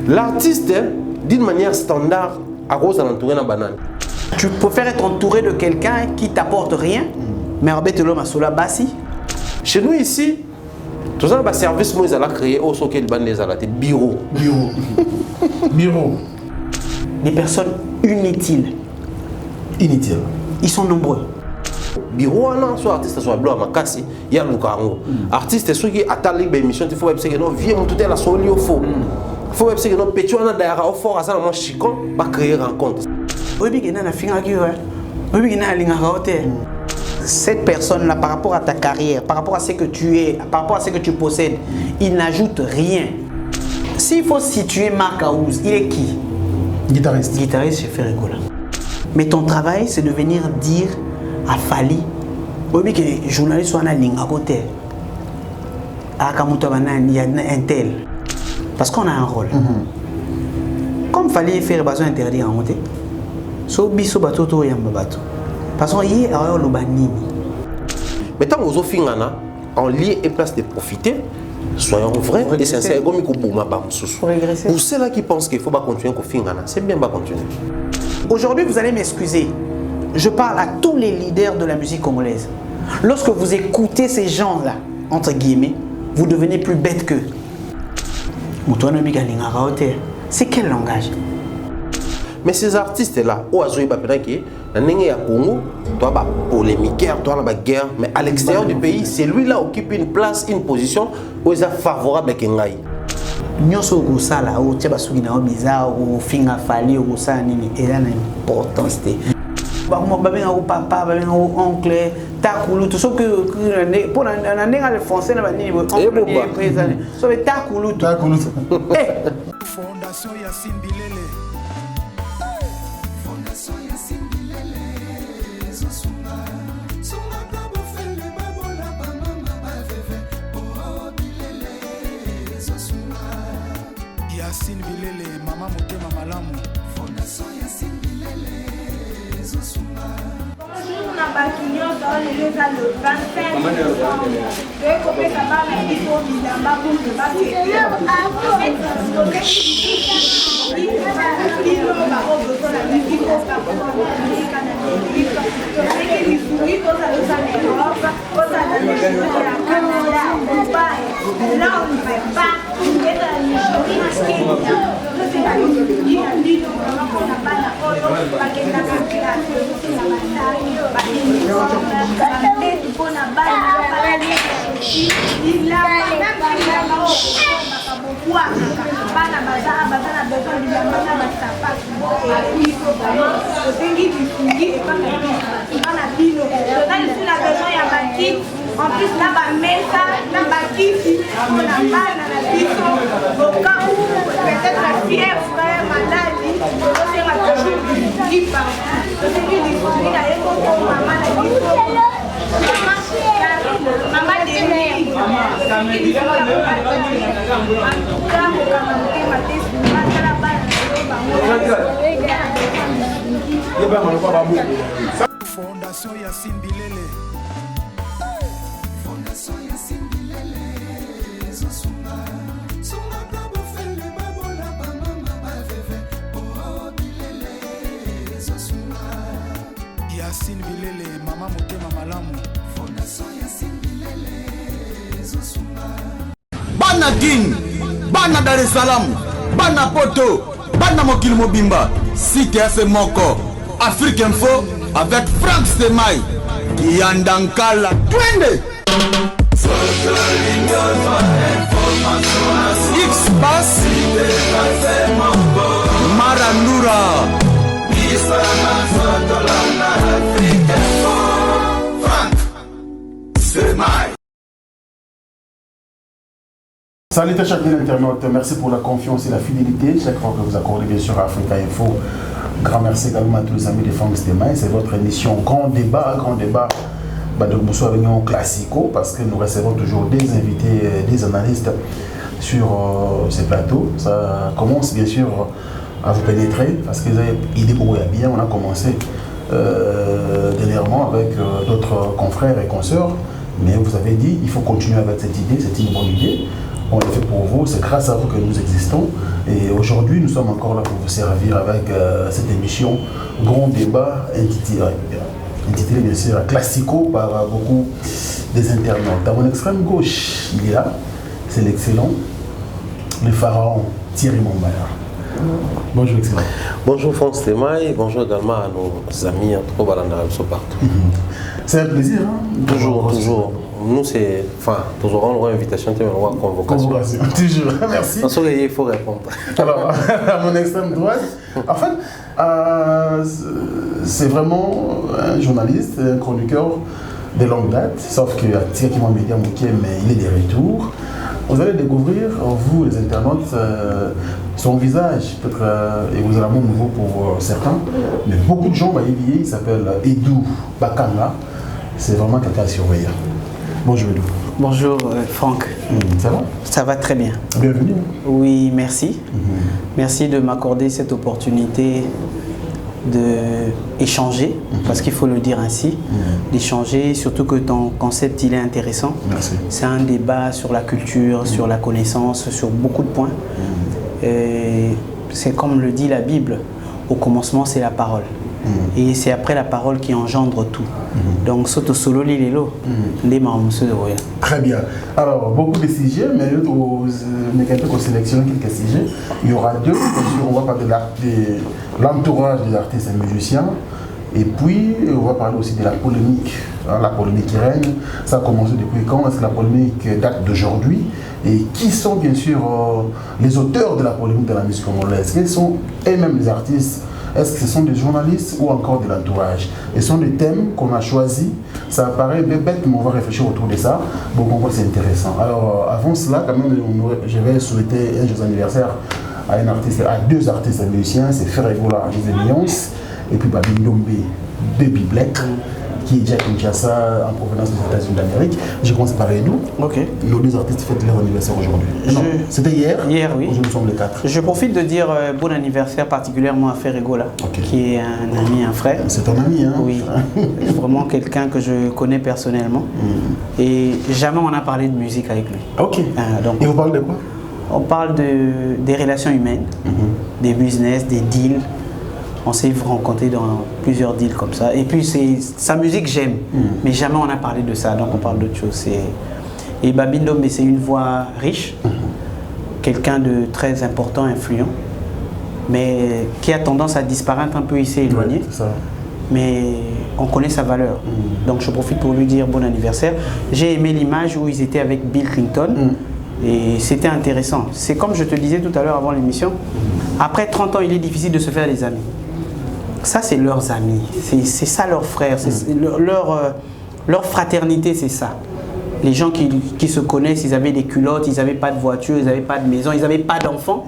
L'artiste, d'une manière standard, à cause de l'entourer dans banane. Tu préfères être entouré de quelqu'un qui t'apporte rien, mais en fait, l'homme a cela bassi. Chez nous ici, tout ça, le service, moi, ils ont créé au socket de bureau. Bureau. Des personnes inutiles. Inutile. Ils sont nombreux. Bureau, non, soit artiste, soit blanc, ma casse, il y a le caron. Artiste, ceux qui attendent l'émission, il faut que nous viennent tout à la soli au faux. Il faut que nous pétions d'ailleurs au fort à ça, moi, chicon, va créer rencontre. Cette personne-là, par rapport à ta carrière, par rapport à ce que tu es, par rapport à ce que tu possèdes, il n'ajoute rien. S'il faut situer Marc Aouz, il est qui? Guitariste. Guitariste chez Ferregola. Mais ton travail, c'est de venir dire à Fali, oui, que les journalistes sont en ligne à côté. À Kamoutabana, il y a un tel. Parce qu'on a un rôle. Comme Fali fait besoin interdit en côté. So biso bato to yamba bato. Parce qu'on y est à l'Obanini. Mais tant que vous en lieu et place de profiter, soyons vrais et sincères. Pour ceux-là qui pensent qu'il faut pas continuer, c'est bien pas continuer. Aujourd'hui, vous allez m'excuser. Je parle à tous les leaders de la musique congolaise. Lorsque vous écoutez ces gens-là, entre guillemets, vous devenez plus bête qu'eux. C'est quel langage? Mais ces artistes-là, au Azoui Bapenaki, il y a Congo, toi, polémiquaire, toi, la guerre, mais à l'extérieur du pays, c'est lui-là qui occupe une place, une position où il est favorable à Kengaï. Nyoso gosala o tsheba suki na bizarre o finga fali o gosala nini ela na importance te ba mo babenga o papa babenga o oncle takulu to so que pour na nenga le français na ba nini bo oncle présent so be takulu eh Fondation Yassine Bilele Fondation Yassine Bilele Zosunga Sunga kabo fele babola ba mama ba veve oh Bilele Zosunga Yassine Bilele mama motema malamu Fondation Yassine Bilele Zosunga na bakinyo dans le 25 kopesa bana biso bilamba pour en plus là bas mesa là bas kiti on a bana na biso au cas où peut-être la fièvre frère malade on sera toujours qui part c'est qui dit qu'on a éco pour maman la biso maman de lui qui dit qu'on a Fondation Yassine Bilele Fondation Yassine Bilele Zosunga Sunga kabo fele babola ba mama ba veve oh Bilele Zosunga Yassine Bilele mama motema malamu Fondation Yassine Bilele Zosunga Bana Guine, Bana Dar es Salaam, Bana Poto, Bana Mokili Mobimba, Site Ase Moko, Afrique Info avec Franck Semaï, Yandankala, Twende. X-Bass, Marandura, Franck Semaï. Salut à chacun internaute, merci pour la confiance et la fidélité chaque fois que vous accordez bien sûr à Africa Info. Grand merci également à tous les amis de Franck Semaï. C'est votre émission Grand Débat de Bousso Avignon Classico, parce que nous recevons toujours des invités, des analystes sur ces plateaux. Ça commence bien sûr à vous pénétrer parce que vous avez idée pour bien. On a commencé dernièrement avec d'autres confrères et consoeurs, mais vous avez dit il faut continuer avec cette idée, c'est une bonne idée. on le fait pour vous, c'est grâce à vous que nous existons. Et aujourd'hui, nous sommes encore là pour vous servir avec cette émission Grand Débat intitulée bien sûr Classico par beaucoup des internautes. À mon extrême gauche, il y a, c'est l'excellent, le pharaon Thierry Mombaya. Bonjour excellent. Bonjour France Temaï, bonjour également à nos amis en partout. C'est un plaisir. Hein, toujours. Nous, c'est. Enfin, toujours on aura invitation, on aura convocation. Toujours, merci. Il faut répondre. Alors, à mon extrême droite, en fait, c'est vraiment un journaliste, un chroniqueur de longue date, sauf que Thierry Mombaya, mais il est de retour. Vous allez découvrir, vous les internautes, son visage, peut-être, et vous allez un mot nouveau pour certains, mais beaucoup de gens, il s'appelle Edou Bakanga, c'est vraiment quelqu'un à surveiller. Bonjour Edou. Bonjour Franck. Ça va? Ça va très bien. Bienvenue. Oui, merci. Merci de m'accorder cette opportunité d'échanger, parce qu'il faut le dire ainsi, d'échanger, surtout que ton concept il est intéressant. Merci. C'est un débat sur la culture, sur la connaissance, sur beaucoup de points. C'est comme le dit la Bible, au commencement c'est la parole. Et c'est après la parole qui engendre tout. Donc, soto solo li lelo, très bien. Alors, beaucoup de sujets, mais nous sélectionner quelques sujets. Il y aura deux. Bien sûr, on va parler de l'entourage des artistes et musiciens. Et puis, on va parler aussi de la polémique. La polémique qui règne. Ça a commencé depuis quand? Est-ce que la polémique date d'aujourd'hui? Et qui sont, bien sûr, les auteurs de la polémique de la musique congolaise? Quels sont eux-mêmes les artistes? Est-ce que ce sont des journalistes ou encore de l'entourage? Et ce sont des thèmes qu'on a choisis. Ça paraît bête, mais on va réfléchir autour de ça. Bon, on voit que c'est intéressant. Alors, avant cela, quand même, je vais souhaiter un joyeux anniversaire à un artiste, à deux artistes musiciens. C'est Ferregola des Alliances et puis Babindombe de Biblek, qui est déjà à Kinshasa, en provenance des États-Unis d'Amérique. Je commence par Edou. Ok. Nos deux artistes fêtent leur anniversaire aujourd'hui. Non, c'était hier. Hier, oui. Aujourd'hui, nous sommes les 4. Je profite de dire bon anniversaire particulièrement à Ferregola, qui est un ami, un frère. C'est ton ami, hein? Oui. Vraiment quelqu'un que je connais personnellement. Et jamais on a parlé de musique avec lui. Ok. Donc, et vous parlez de quoi? On parle des relations humaines, des business, des deals. On s'est rencontrés dans plusieurs deals comme ça. Et puis, sa musique, j'aime. Mais jamais on a parlé de ça, donc on parle d'autre chose. Et Babindo, mais c'est une voix riche, quelqu'un de très important, influent, mais qui a tendance à disparaître un peu, il s'est éloigné. Ouais, c'est ça. Mais on connaît sa valeur. Donc je profite pour lui dire bon anniversaire. J'ai aimé l'image où ils étaient avec Bill Clinton. Et c'était intéressant. C'est comme je te disais tout à l'heure avant l'émission, après 30 ans, il est difficile de se faire des amis. Ça, c'est leurs amis, c'est ça leurs frères, leur fraternité, c'est ça. Les gens qui se connaissent, ils avaient des culottes, ils n'avaient pas de voiture, ils n'avaient pas de maison, ils n'avaient pas d'enfants.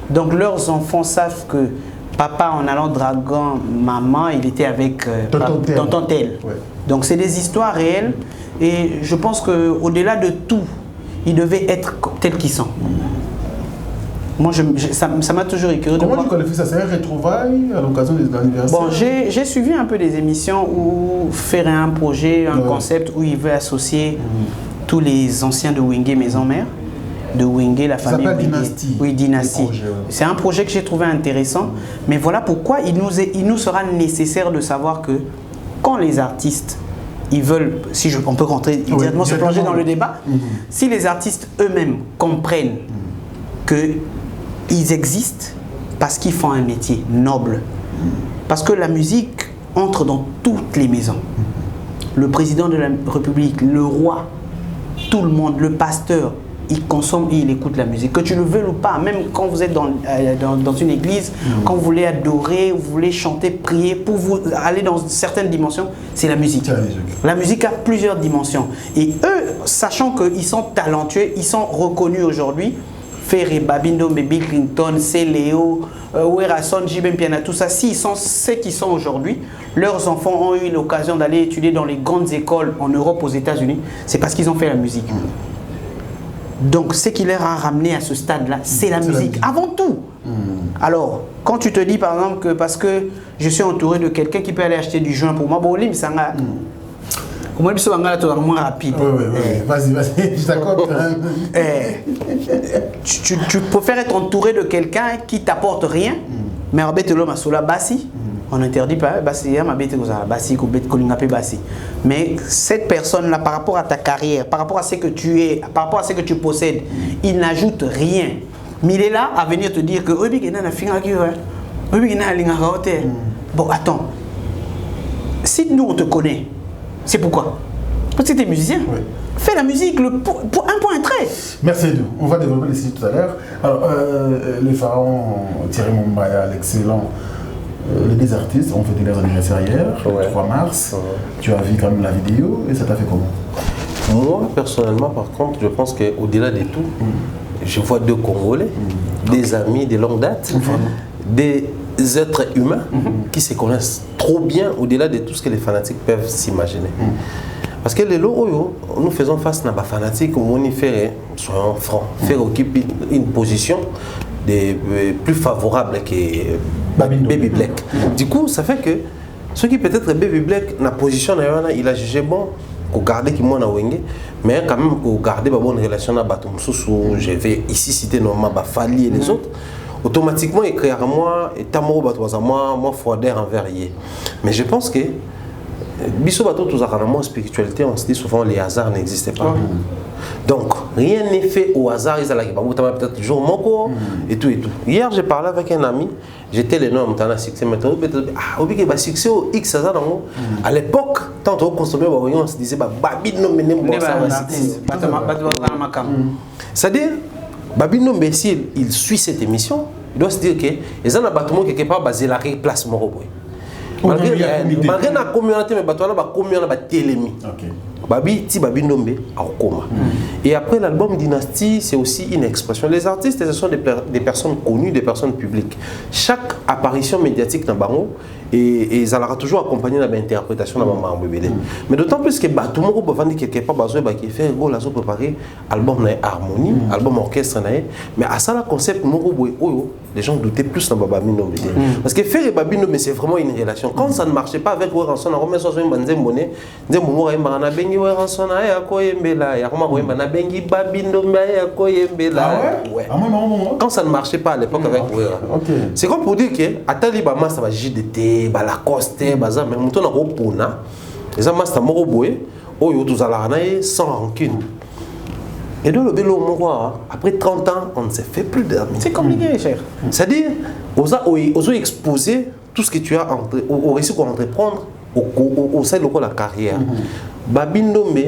Donc leurs enfants savent que papa, en allant draguant maman, il était avec tonton tel. Ouais. Donc c'est des histoires réelles et je pense qu'au-delà de tout, ils devaient être tels qu'ils sont. Moi, ça m'a toujours écœuré. Comment tu qualifies ça? C'est un retrouvaille à l'occasion des anniversaires? Bon, j'ai suivi un peu des émissions où faire un projet, un concept où il veut associer tous les anciens de Wenge Maison-Mère, de Wenge, la famille Wenge. Dynastie. Oui, Dynastie. C'est un projet que j'ai trouvé intéressant. Mais voilà pourquoi il nous sera nécessaire de savoir que quand les artistes ils veulent, on peut rentrer immédiatement se plonger dans le débat, si les artistes eux-mêmes comprennent qu'ils existent parce qu'ils font un métier noble. Parce que la musique entre dans toutes les maisons. Le président de la République, le roi, tout le monde, le pasteur, il consomme et il écoute la musique. Que tu le veuilles ou pas, même quand vous êtes dans une église, quand vous voulez adorer, vous voulez chanter, prier, pour vous aller dans certaines dimensions, c'est la musique. La musique a plusieurs dimensions. Et eux, sachant qu'ils sont talentueux, ils sont reconnus aujourd'hui, Ferre, Babindo, Bill Clinton, Léo, Werason, Jibem Piana, tout ça, s'ils sont ceux qui sont aujourd'hui, leurs enfants ont eu l'occasion d'aller étudier dans les grandes écoles en Europe, aux États-Unis, c'est parce qu'ils ont fait la musique. Donc, ce qui leur a ramené à ce stade-là, c'est la musique, avant tout. Alors, quand tu te dis par exemple que parce que je suis entouré de quelqu'un qui peut aller acheter du joint pour moi, bon, ça Au moins, tu es moins rapide. Oui, vas-y, je t'accorde. Tu préfères être entouré de quelqu'un qui t'apporte rien, mais en bête l'homme sur la bassi. On n'interdit pas bassi, ma bête bassi, bassi. Mais cette personne-là, par rapport à ta carrière, par rapport à ce que tu es, par rapport à ce que tu possèdes, il n'ajoute rien. Mais il est là à venir te dire que bon, attends. Si nous on te connaît, c'est pourquoi? Parce que tu es musicien. Oui. Fais la musique pour un point trait. Merci Edu. On va développer les sujets tout à l'heure. Alors, les pharaons, Thierry Mumbaya, l'excellent, les deux artistes ont fêté leur anniversaire hier, le 3 mars. Tu as vu quand même la vidéo et ça t'a fait comment? Moi, personnellement, par contre, je pense qu'au-delà de tout, je vois deux Congolais, des amis de longue date, des êtres humains qui se connaissent trop bien au-delà de tout ce que les fanatiques peuvent s'imaginer. Parce que les lots, nous faisons face à des fanatiques, on y fait, soyons francs, faire occuper une position plus favorable que Baby Black. Du coup, ça fait que ceux qui peut-être Baby Black, la position, il a jugé bon pour garder qui moi mais quand même pour garder une bonne relation avec Batum Soussou, je vais ici citer normalement Fali et les autres. Automatiquement, il crée à moi, et Tamoro Batouaza, moi, froideur envers hier. Mais je pense que, Bisso Bato, tout ça, dans spiritualité, on se dit souvent les hasards n'existaient pas. Donc, rien n'est fait au hasard, ils allaient peut-être toujours mon corps, et tout et tout. Hier, j'ai parlé avec un ami, j'étais le nom, on a succès, maintenant, ah, succès au X, à l'époque, tant qu'on consommait, on se disait, Babi non, mais n'aime pas ça. C'est-à-dire, Babi non, mais s'il suit cette émission, il doit se dire que les gens ont quelque part basé la place Moroboy. Malgré la communauté, mais la communauté Babi ti Babi Nombe à Okoma. Et après l'album Dynastie, c'est aussi une expression. Les artistes, ce sont des personnes connues, des personnes publiques. Chaque apparition médiatique dans Bango, et ça leur a toujours accompagné dans l'interprétation de Maman Bébélé. Mais d'autant plus que tout le monde peut vendre quelque part, qui fait go la préparer album na harmonie, album orchestre na. Mais à ça le concept les gens doutaient plus dans Babi Nombe. Parce que faire Babi Nombe c'est vraiment une relation. Quand ça ne marchait pas avec Ranson, on remet sur une banze monnaie, Nzembo na bengi Ranson ya koyembela, ya koma na bengi Babi Nombe ya koyembela. Quand ça ne marchait pas à l'époque avec Wera. C'est comme pour dire que Atali Bama ça va JDT ba Lacoste baza mais muto na kopona eza master moko boye oyo tozala na sans rancune et donc le bélo moko après 30 ans on ne se fait plus d'amis. C'est compliqué cher. C'est-à-dire oso exposer tout ce que tu as au réussi qu'on entreprendre au sein de la carrière. Babi Nombe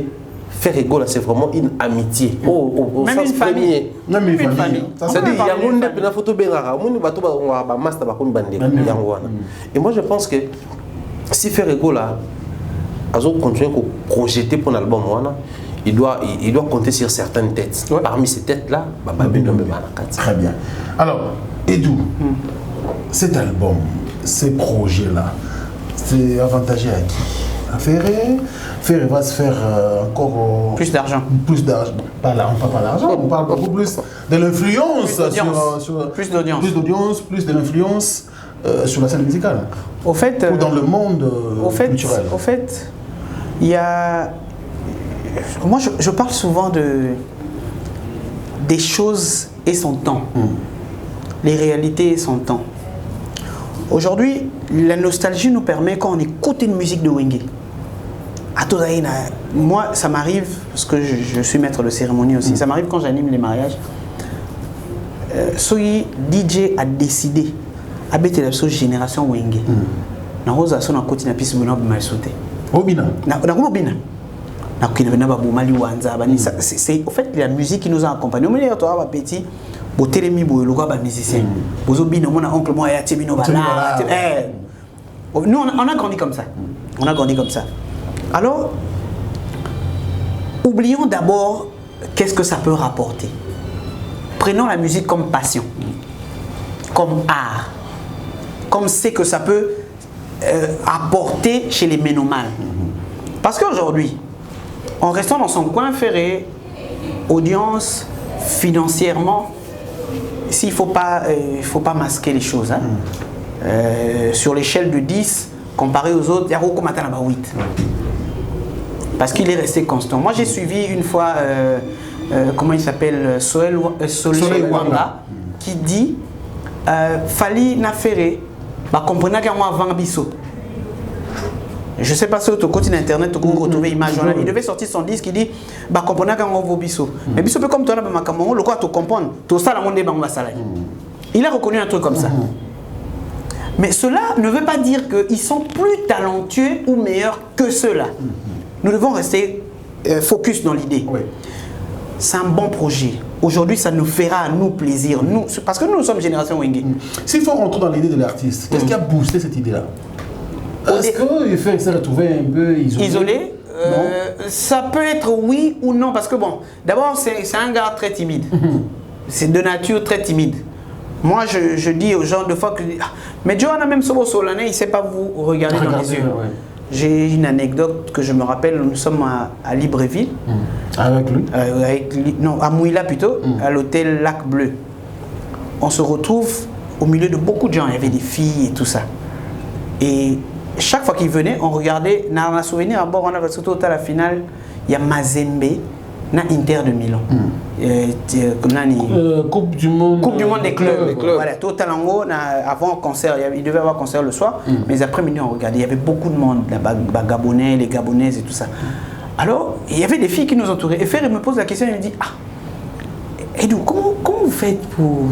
faire rigolo c'est vraiment une amitié au même sens une famille. Même une famille. C'est-à-dire il y a une photo bengara moni bato ba master ba komi bande yangwana. Et moi je pense que si faire rigolo azo continuer à projeter pour l'album wana il doit compter sur certaines têtes. Parmi ces têtes là Babi Nombe banakati. Très bien. Alors Edu, cet album, ces projets là, c'est avantageux à qui? À Ferré va se faire encore plus d'argent. Plus d'argent. Pas l'argent, on parle beaucoup plus de l'influence. Plus d'audience. Plus d'audience, plus de l'influence sur la scène musicale. Au fait, ou dans le monde culturel. Au fait, il y a. Moi, je parle souvent des choses et son temps. Les réalités et son temps. Aujourd'hui, la nostalgie nous permet, quand on écoute une musique de Wenge, moi, ça m'arrive, parce que je suis maître de cérémonie aussi, ça m'arrive quand j'anime les mariages. Si DJ a décidé à mettre la génération Wenge, na rosa son a côté na piste bonheur de sauter. Obina. Na Obina. C'est au fait la musique qui nous a accompagnés. On est toi petit, botelemi boyeloka ba musicien. Bozobina mon oncle moi ya tebino bala. Nous on a grandi comme ça. On a grandi comme ça. Alors, oublions d'abord qu'est-ce que ça peut rapporter. Prenons la musique comme passion, comme art, comme ce que ça peut apporter chez les ménomanes. Parce qu'aujourd'hui, en restant dans son coin ferré, audience, financièrement, s'il ne faut pas masquer les choses. Hein. Sur l'échelle de 10, comparé aux autres, il y a 8. Parce qu'il est resté constant. Moi, j'ai suivi une fois, comment il s'appelle, Soleil Wanga, qui dit Fali Nafere, bah comprenez qu'il y a un avant biso. Je ne sais pas si au côté d'internet, vous retrouvez l'image. Il devait sortir son disque qui dit bah comprenez qu'il y a un biso. Mais biso, comme toi, le quoi, tu comprends, tout ça, le monde est bangba salade. Il a reconnu un truc comme ça. Mais cela ne veut pas dire qu'ils sont plus talentueux ou meilleurs que ceux-là. Nous devons rester focus dans l'idée. Oui. C'est un bon projet. Aujourd'hui, ça nous fera à nous plaisir. Nous, parce que nous sommes génération Wenge. S'il faut rentrer dans l'idée de l'artiste, qu'est-ce qui a boosté cette idée-là? Est-ce qu'il s'est retrouvé un peu isolé? Ça peut être oui ou non. Parce que bon, d'abord, c'est un gars très timide. C'est de nature très timide. Moi, je dis aux gens de fois que... Mais Joe, on a même Sobo Solané, il ne sait pas vous regarder dans les yeux. Ouais. J'ai une anecdote que je me rappelle, nous sommes à Libreville. Avec lui non, à Mouila plutôt, à l'hôtel Lac Bleu. On se retrouve au milieu de beaucoup de gens, il y avait des filles et tout ça. Et chaque fois qu'il venait, on regardait, dans un souvenir, à bord, on avait surtout à la finale, il y a Mazembe, na Inter de Milan. Coupe du monde des clubs. Voilà, Total Ango, avant concert, il devait y avoir concert le soir, mais après-midi on regardait, il y avait beaucoup de monde, les Gabonais, les Gabonaises et tout ça. Alors, il y avait des filles qui nous entouraient. Et Ferre me pose la question, il me dit Edou, comment vous faites pour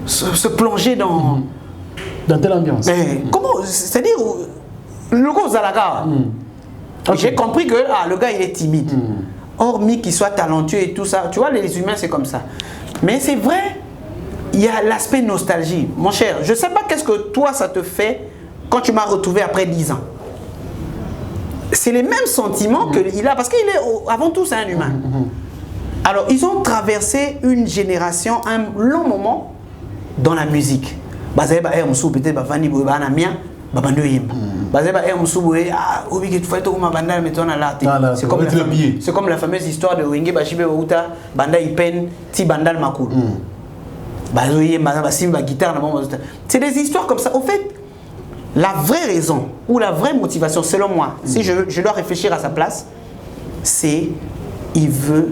se plonger dans telle ambiance? Comment, c'est-à-dire, le gars Zalaga, j'ai compris que le gars il est timide. Hormis qu'il soit talentueux et tout ça, tu vois, les humains c'est comme ça. Mais c'est vrai, il y a l'aspect nostalgie. Mon cher, je ne sais pas qu'est-ce que toi ça te fait quand tu m'as retrouvé après 10 ans. C'est les mêmes sentiments qu'il a, parce qu'il est avant tout c'est un humain. Alors ils ont traversé une génération, un long moment dans la musique. C'est comme la fameuse histoire de Wenge Bashibe Outa, Banda Ipen, Ti Bandal Makul. C'est des histoires comme ça. Au fait, la vraie raison ou la vraie motivation, selon moi, si je dois réfléchir à sa place, c'est il veut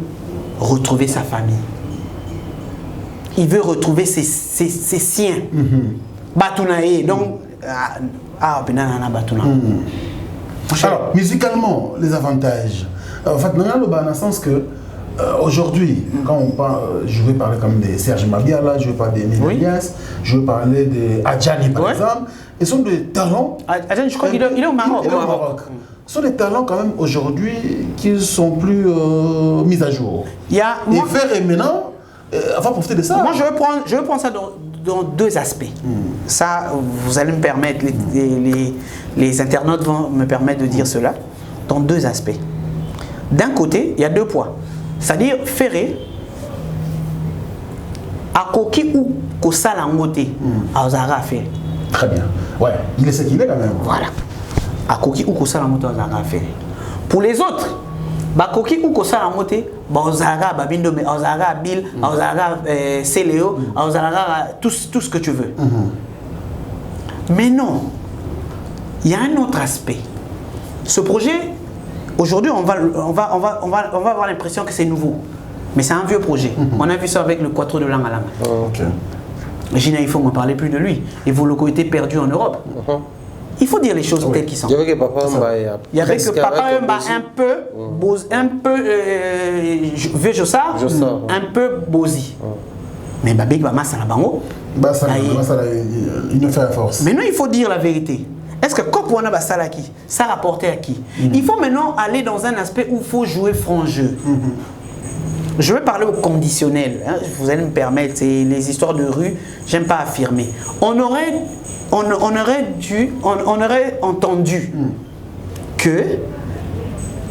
retrouver sa famille. Il veut retrouver ses siens. Batounae, donc alors, musicalement, les avantages. En fait, dans le sens que aujourd'hui, quand on parle, je vais parler comme de Serge Mabiala, je vais parler de Nélias, je vais parler de Adjani par exemple. Ils sont des talents. Adjani, je crois qu'il est au Maroc. Il est au Maroc. Ce sont des talents quand même aujourd'hui qui sont plus mis à jour. Et faire et maintenant, on va profiter de ça. Moi, je vais prendre ça dans deux aspects. Ça, vous allez me permettre, les internautes vont me permettre de dire cela, dans deux aspects. D'un côté, il y a deux poids. C'est-à-dire, Ferré, à Koki ou Kosalangote, à Ozara fait. Très bien. Ouais, il est ce qu'il est quand même. Voilà. À Koki ou Kosalangote, à Ozara fait. Pour les autres, Bakoki ou Kosalangote, Ozara, Babindome, Ozara, Bill, Ozara, Céléo, Ozara, tout ce que tu veux. Mais non, il y a un autre aspect. Ce projet, aujourd'hui, on va avoir l'impression que c'est nouveau. Mais c'est un vieux projet. On a vu ça avec le Quattro de Langa Langa. Gina, il faut me parler plus de lui. Et vos locaux étaient perdus en Europe. Il faut dire les choses telles qu'ils sont. Il y avait que Papa Mba un peu vieux Jossard, un peu Bozi. Mais Babik Bama Salabango. Il ne fait la force. Maintenant, il faut dire la vérité. Est-ce que Kopouana Basalaki, ça rapportait à qui? Il faut maintenant aller dans un aspect où il faut jouer franc jeu. Je vais parler au conditionnel. Vous allez me permettre, c'est les histoires de rue, j'aime pas affirmer. On aurait entendu que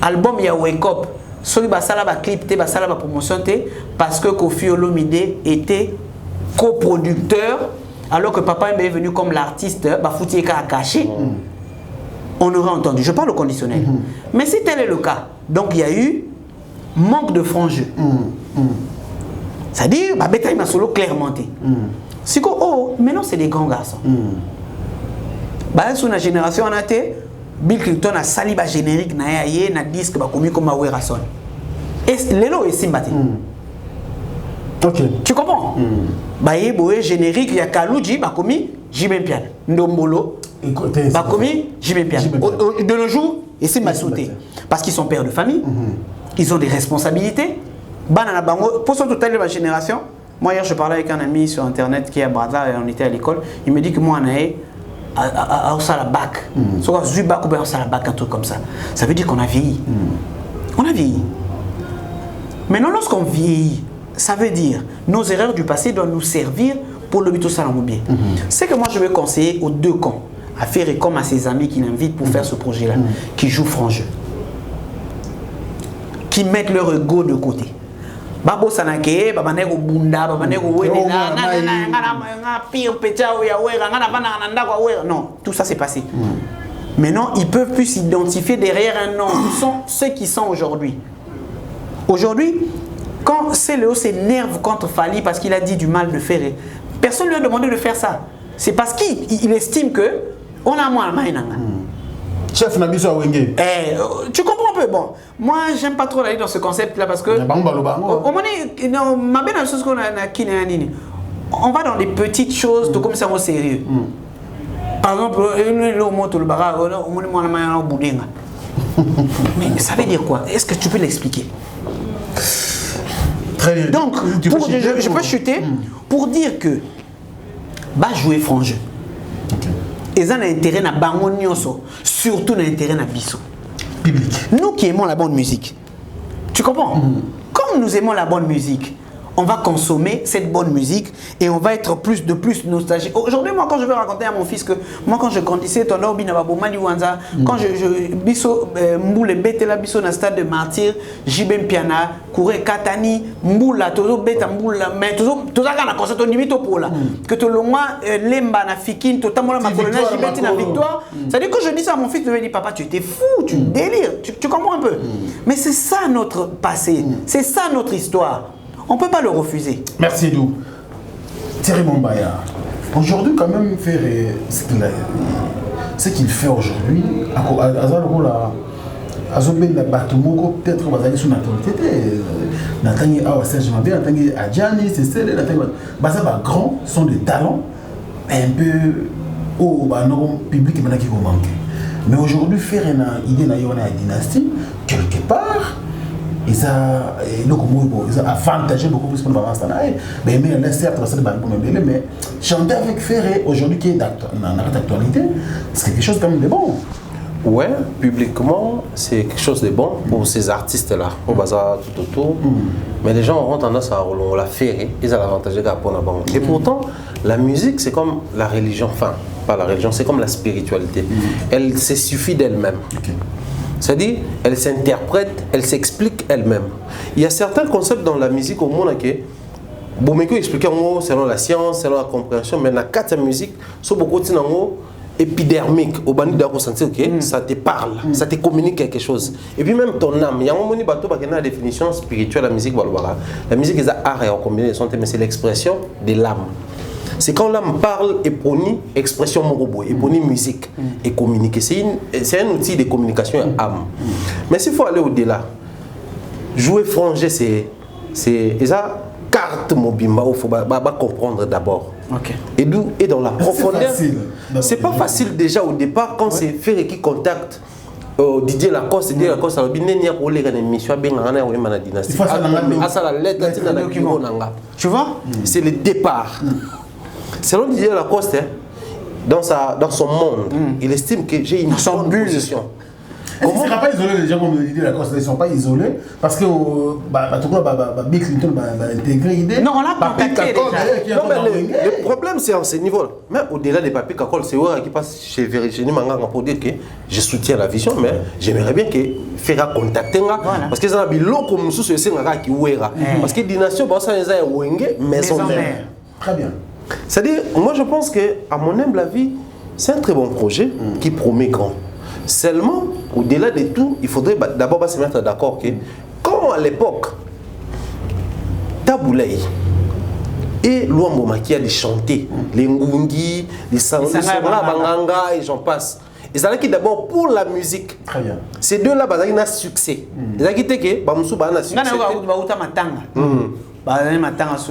album ya Wake Up, celui basala ba clip te basala ba promotion te parce que Kofi Olomide était coproducteur alors que Papa Mba est venu comme l'artiste Bafoutieka a caché. On aurait entendu. Je parle au conditionnel. Mais si tel est le cas, donc il y a eu manque de franc jeu. C'est-à-dire, Betaï m'a solo clairement. Oh, maintenant c'est des grands garçons. Sous la génération, on a été Bill Clinton a sali ba générique na ye na disque ba komi comme Awera Son. Et lelo est Simbati. Ok. Tu comprends? Bah ye boye générique ya Kalouji ba komi Jimé Pian. Ndombolo ba komi Jimé Pian. De nos jours, et c'est Massouté parce qu'ils sont pères de famille. Ils ont des responsabilités. Banana bango pour son total de ma génération. Moi hier je parlais avec un ami sur internet qui est à Brazza et on était à l'école. Il me dit que moi on a à la bac. Soit à bac ou bien à la bac, un truc comme ça. Ça veut dire qu'on a vieilli. On a vieilli. Maintenant, lorsqu'on vieillit, ça veut dire nos erreurs du passé doivent nous servir pour le but au salon bien. C'est que moi je vais conseiller aux deux camps à faire comme à ses amis qui l'invitent pour faire ce projet-là, qui jouent franc jeu, qui mettent leur ego de côté. Babo sanake, babaneko bunda, babaneko wenela, non, tout ça c'est passé. Maintenant, ils peuvent plus s'identifier derrière un nom. Ils sont ceux qui sont aujourd'hui. Aujourd'hui, quand CLO s'énerve contre Fally parce qu'il a dit du mal de Ferré, personne ne lui a demandé de faire ça. C'est parce qu'il estime que on a moins la main. Chef Nabiso Wenge. Tu comprends un peu? Bon, moi j'aime pas trop aller dans ce concept-là parce que on va dans des petites choses, tout comme ça au sérieux. Par exemple, mais ça veut dire quoi? Est-ce que tu peux l'expliquer? Très bien. Donc, je peux chuter pour dire que bah jouer franc jeu. Et ça a intérêt à bango nyonso, surtout à intérêt à biso. Public. Nous qui aimons la bonne musique, tu comprends? Comme nous aimons la bonne musique, on va consommer cette bonne musique et on va être plus nostalgique. Aujourd'hui, moi, quand je vais raconter à mon fils que moi, quand je grandissais, quand je biso mboule betela biso na stade de martyr, Jibem Piana, Kouré Katani, mboula tozo beta mboula, mais tozo kana concert on limite pour là. Que to longwa lemba na fikine, to tamola ma colonel Jibeti na victoire. Ça dit que je dis ça à mon fils, je lui dis papa, tu étais fou, tu délires, tu comprends un peu. Mais c'est ça notre passé, c'est ça notre histoire. On ne peut pas le refuser. Merci Dou. Thierry Mombaya, aujourd'hui quand même faire ce qu'il fait aujourd'hui, peut-être qu'on va aller sur notre autorité. Nathalie Awa Serge Mabé, Nathalie Adjani, c'est grand, sont des talents, un peu au public qui manque. Mais aujourd'hui, faire une idée de dynastie, quelque part, ils ont avantagé beaucoup plus pour le moment. Mais certes, mais chanter avec Ferré aujourd'hui qui est d'actualité, c'est quelque chose quand même de bon. Ouais, publiquement, c'est quelque chose de bon pour ces artistes-là, au bazar tout autour. Mais les gens auront tendance à la Ferré, ils ont l'avantage de pour la banque. Et pourtant, la musique, c'est comme la religion, enfin, pas la religion, c'est comme la spiritualité. Elle se suffit d'elle-même. C'est-à-dire, elle s'interprète, elle s'explique elle-même. Il y a certains concepts dans la musique au monde qui Bomeko explique selon la science, selon la compréhension, mais dans la musique, c'est beaucoup de épidermique. Au bani de ressentir que ça te parle, ça te communique quelque chose. Et puis même ton âme, il y a un moment où la définition spirituelle de la musique, la musique est art et combiner mais c'est l'expression de l'âme. C'est quand l'âme parle et prône expression morobo, et prône musique et communiquer. C'est un outil de communication âme. Mais s'il faut aller au-delà, jouer franc jeu, c'est ça carte mobimba, il faut comprendre d'abord. Et dans la profondeur, c'est pas facile déjà au départ quand c'est Ferré qui contacte Didier Lacoste, il tu vois, c'est le départ. Selon Didier Lacoste, dans son monde, il estime que j'ai une bonne position. Ils ne sont pas isolés, les gens comme Didier Lacoste, ils ne sont pas isolés parce que Bill Clinton va intégrer l'idée. Non, on l'a contacté déjà. Le problème, c'est à ce niveau-là. Mais au-delà des papiers Kakol, c'est vrai qui passe chez Virginie Manga pour dire que je soutiens la vision, mais j'aimerais bien que Ferra contacte parce que ça a bilo comme sous ce Sénara qui ouera. Parce que Dynastion, ça a Wenge, maison mère. Très bien. C'est-à-dire, moi je pense que, à mon humble avis, c'est un très bon projet qui promet grand. Seulement, au-delà de tout, il faudrait d'abord se mettre d'accord que, comme à l'époque, Taboulay et Luambo qui a chanté, les Ngungi, les Sangra Banganga et j'en passe. ils allaient d'abord pour la musique. Très bien. Ces deux-là, ils ont un succès. Ils ont quitté que Bamoussou a un succès.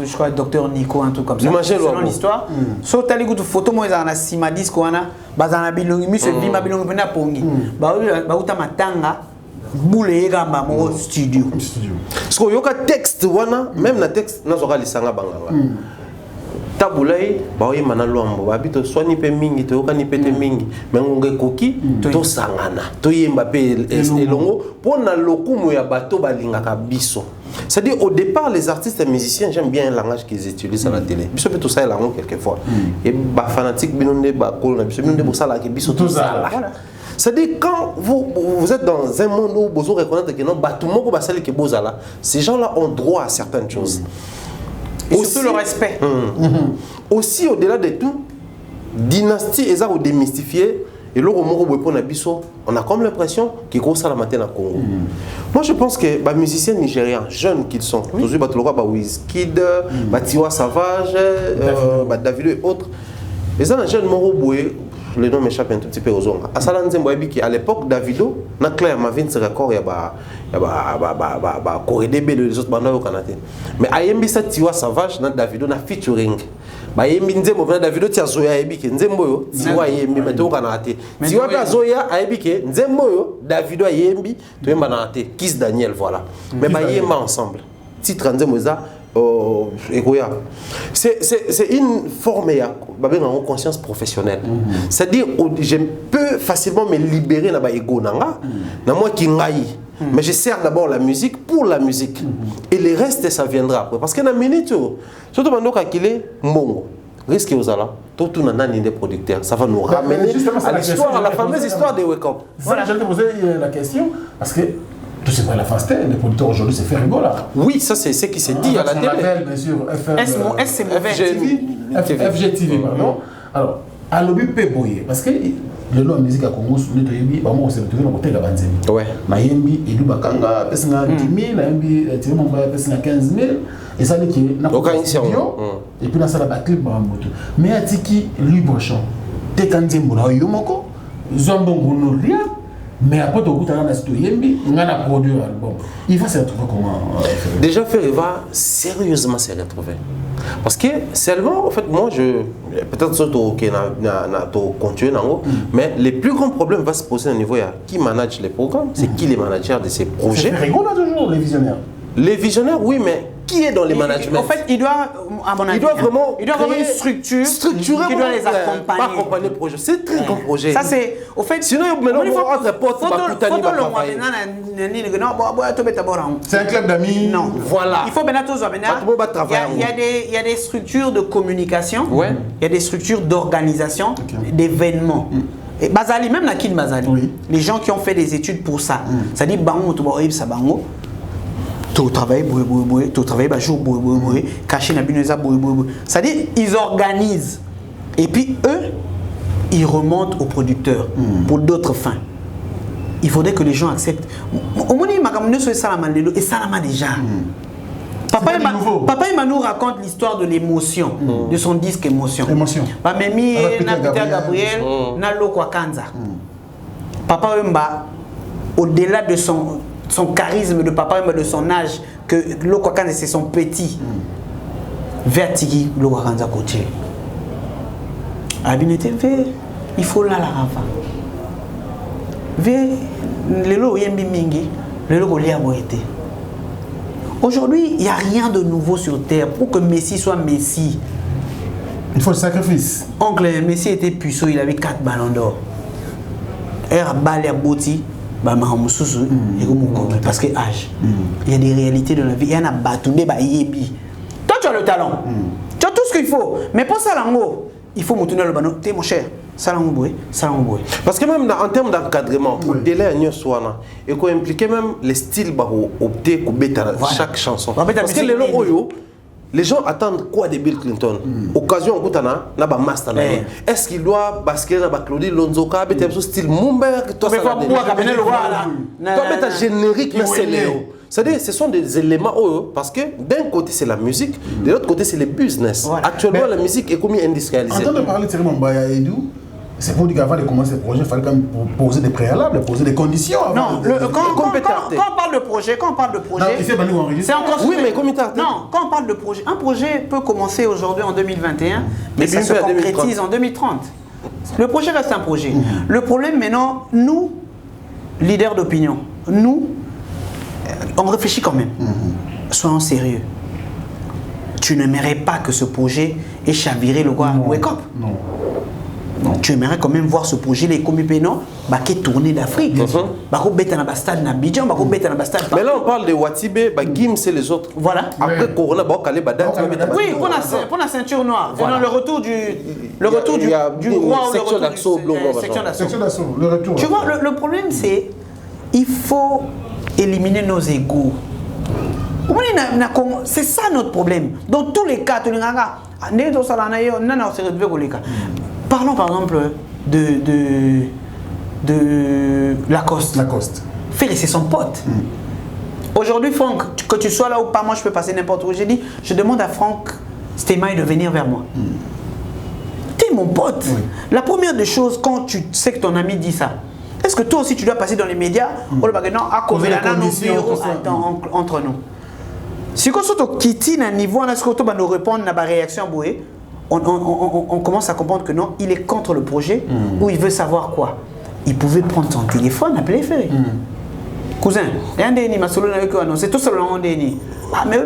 Je crois docteur Nico, un truc comme ça. Selon l'histoire. So tali kutu photo moi za na sima disco wana bazana bilongi mi se bima bilongi pena pongi. Ba uta matanga boule gamba mo studio. Parce que yoka texte wana même na texte na zoka lisanga banganga. Tabulai ba oyi mana lwambo ba bito swani pe mingi to yoka ni pete mingi mengonge koki to sangana to yemba pe elongo pona lokumu ya bato balingaka biso. C'est-à-dire au départ les artistes et musiciens j'aime bien le langage qu'ils utilisent à la télé. Biso peut tout ça la quelquefois. Et ba fanatique binonde ba kolona biso binonde bo sala ke biso tout ça. C'est-à-dire quand vous êtes dans un monde où vous reconnaître que non bato moko ba sala ke bozala, ces gens-là ont droit à certaines choses. Et aussi, surtout le respect. Aussi, au-delà de tout, dynastie est à démystifier. Et là, on a comme l'impression qu'ils grossent à la matin au Congo. Moi, je pense que les musiciens nigériens, jeunes qu'ils sont, toujours Wizkid, Tiwa Savage, Davido et autres, ils ont un jeune Moroboué, le nom m'échappe un tout petit peu aux ongles. À l'époque, Davido, na clair, ma vie, c'est record, il y a Koredebe les autres bandes au Canada. Mais ayembi sa Tiwa Savage, na Davido na featuring. Ba yembi nzembo na Davido tia zoya ayebike nzembo yo Tiwa yembi meto Canada. Tiwa ba zoya ayebike nzembo yo Davido ayembi to yemba na te Kiss Daniel voilà. Mais ba yemba ensemble. Titre nzembo za c'est une forme de conscience professionnelle. C'est-à-dire je peux facilement me libérer na ba ego nanga na moi ki ngai. Mais je sers d'abord la musique pour la musique. Et le reste, ça viendra après. Parce que dans la minute, surtout maintenant qu'il est mbongo, risque aux ala, tout le monde des producteurs. Ça va nous ramener à l'histoire, à la fameuse histoire de Wake Up. Voilà, je te posais la question, parce que tout c'est pas la fasté, les producteurs aujourd'hui, c'est fait rigoler. Oui, ça c'est ce qui s'est dit à la télé. Bien sûr, c'est mauvais. FGTV, pardon. Alors, à l'objet peut boyer, parce que le nom musique à Congo sur le toyebi ba mo se retrouver dans côté la banzemi ouais na yembi edu bakanga pesanga 10000 na yembi tiwe mo ba pesanga 15000 et ça qui na studio et puis na sala ba clip ba moto mais atiki libre champ te kanzembo na yo moko zombo ngono rien mais après tu goûter na studio yembi ngana produire album il va se retrouver comment déjà faire il va sérieusement se retrouver. Parce que seulement, en fait, moi, peut-être surtout que continuer, mais le plus grand problème va se poser au niveau qui manage les programmes, c'est qui les managers de ces projets. C'est rigolo toujours, les visionnaires. Les visionnaires, oui, mais qui est dans les managements? En fait, il doit, à mon avis, il doit vraiment une structure qui doit les accompagner. Pas accompagner le projet. C'est très grand projet. Ça, c'est, au fait, sinon, il faut rendre porte. C'est un club d'amis. Non. Voilà. Il faut maintenant il y a des structures de communication, il y a des structures d'organisation, d'événements. Et Bazali, même Nakil Bazali, les gens qui ont fait des études pour ça, ça dit Bango, ça Bango. Tu travailles, tu travailles, jour, caché na bineza, c'est-à-dire ils organisent et puis eux ils remontent aux producteurs pour d'autres fins. Il faudrait que les gens acceptent. Au moins, et Salama déjà. Papa Emmanuel raconte l'histoire de l'émotion, de son disque Émotion. Mimi na Peter Gabriel, na Loko Kanza. Papa Emba, au-delà de son charisme de papa, de son âge, que Loko Kanza c'est son petit. Vertigi Loko Kanza côté. Abinete il faut là la rafa. Le lo yembi mingi, le lo lia boité. Aujourd'hui, il n'y a rien de nouveau sur terre pour que Messi soit Messi. Il faut le sacrifice. Oncle Messi était puissant, il avait 4 ballons d'or. Parce que âge. Il y a des réalités de la vie. Il y en a batundé, toi tu as le talent. Tu as tout ce qu'il faut. Mais pour ça, il faut me tourner le ballon. T'es mon cher. Parce que même en termes d'encadrement, au-delà de Swana, il faut impliquer même les styles opter pour chaque chanson. Parce que les gens attendent quoi de Bill Clinton? Occasion au Boutana, n'a pas master. Est-ce qu'il doit basquer dans Claudie Lonzoka, mettre style Mumber, toi ça mettre un générique, c'est Léo. C'est-à-dire, ce sont des éléments parce que d'un côté c'est la musique, de l'autre côté c'est le business. Actuellement la musique est comme industrialisée. En train de parler de Thierry Mambaya et Edou, C'est pour dire qu'avant de commencer le projet, il fallait quand même poser des préalables, poser des conditions. Non, quand on parle de projet, non, c'est encore. Oui, mais comité arte. Non, quand on parle de projet, un projet peut commencer aujourd'hui en 2021, mais ça se à concrétise en 2030. Le projet reste un projet. Le problème maintenant, nous, leaders d'opinion, nous, on réfléchit quand même. Soyons sérieux. Tu n'aimerais pas que ce projet ait chaviré le roi Wake Up. Non. Tu aimerais quand même voir ce projet, les comipénons, qui est tourné d'Afrique. Mais là, on parle de Watibé, Gim, c'est les autres. Voilà. Après Corona, oui, pour la ceinture noire. Voilà. Le retour du roi ou section d'assaut. Section d'assaut, le retour. Tu vois, le problème, c'est il faut éliminer nos égos. C'est ça notre problème. Dans tous les cas, parlons par exemple de Lacoste. Frère, c'est son pote. Aujourd'hui, Franck, que tu sois là ou pas, moi je peux passer n'importe où. J'ai dit, je demande à Franck Stémaï de venir vers moi. T'es mon pote. Oui. La première des choses, quand tu sais que ton ami dit ça, est-ce que toi aussi tu dois passer dans les médias entre nous? Si on quitte un niveau, on a nous répondre à la réaction, on commence à comprendre que non, il est contre le projet ou il veut savoir quoi. Il pouvait prendre son téléphone, appeler Ferry. Cousin, c'est tout seul en déni. Mais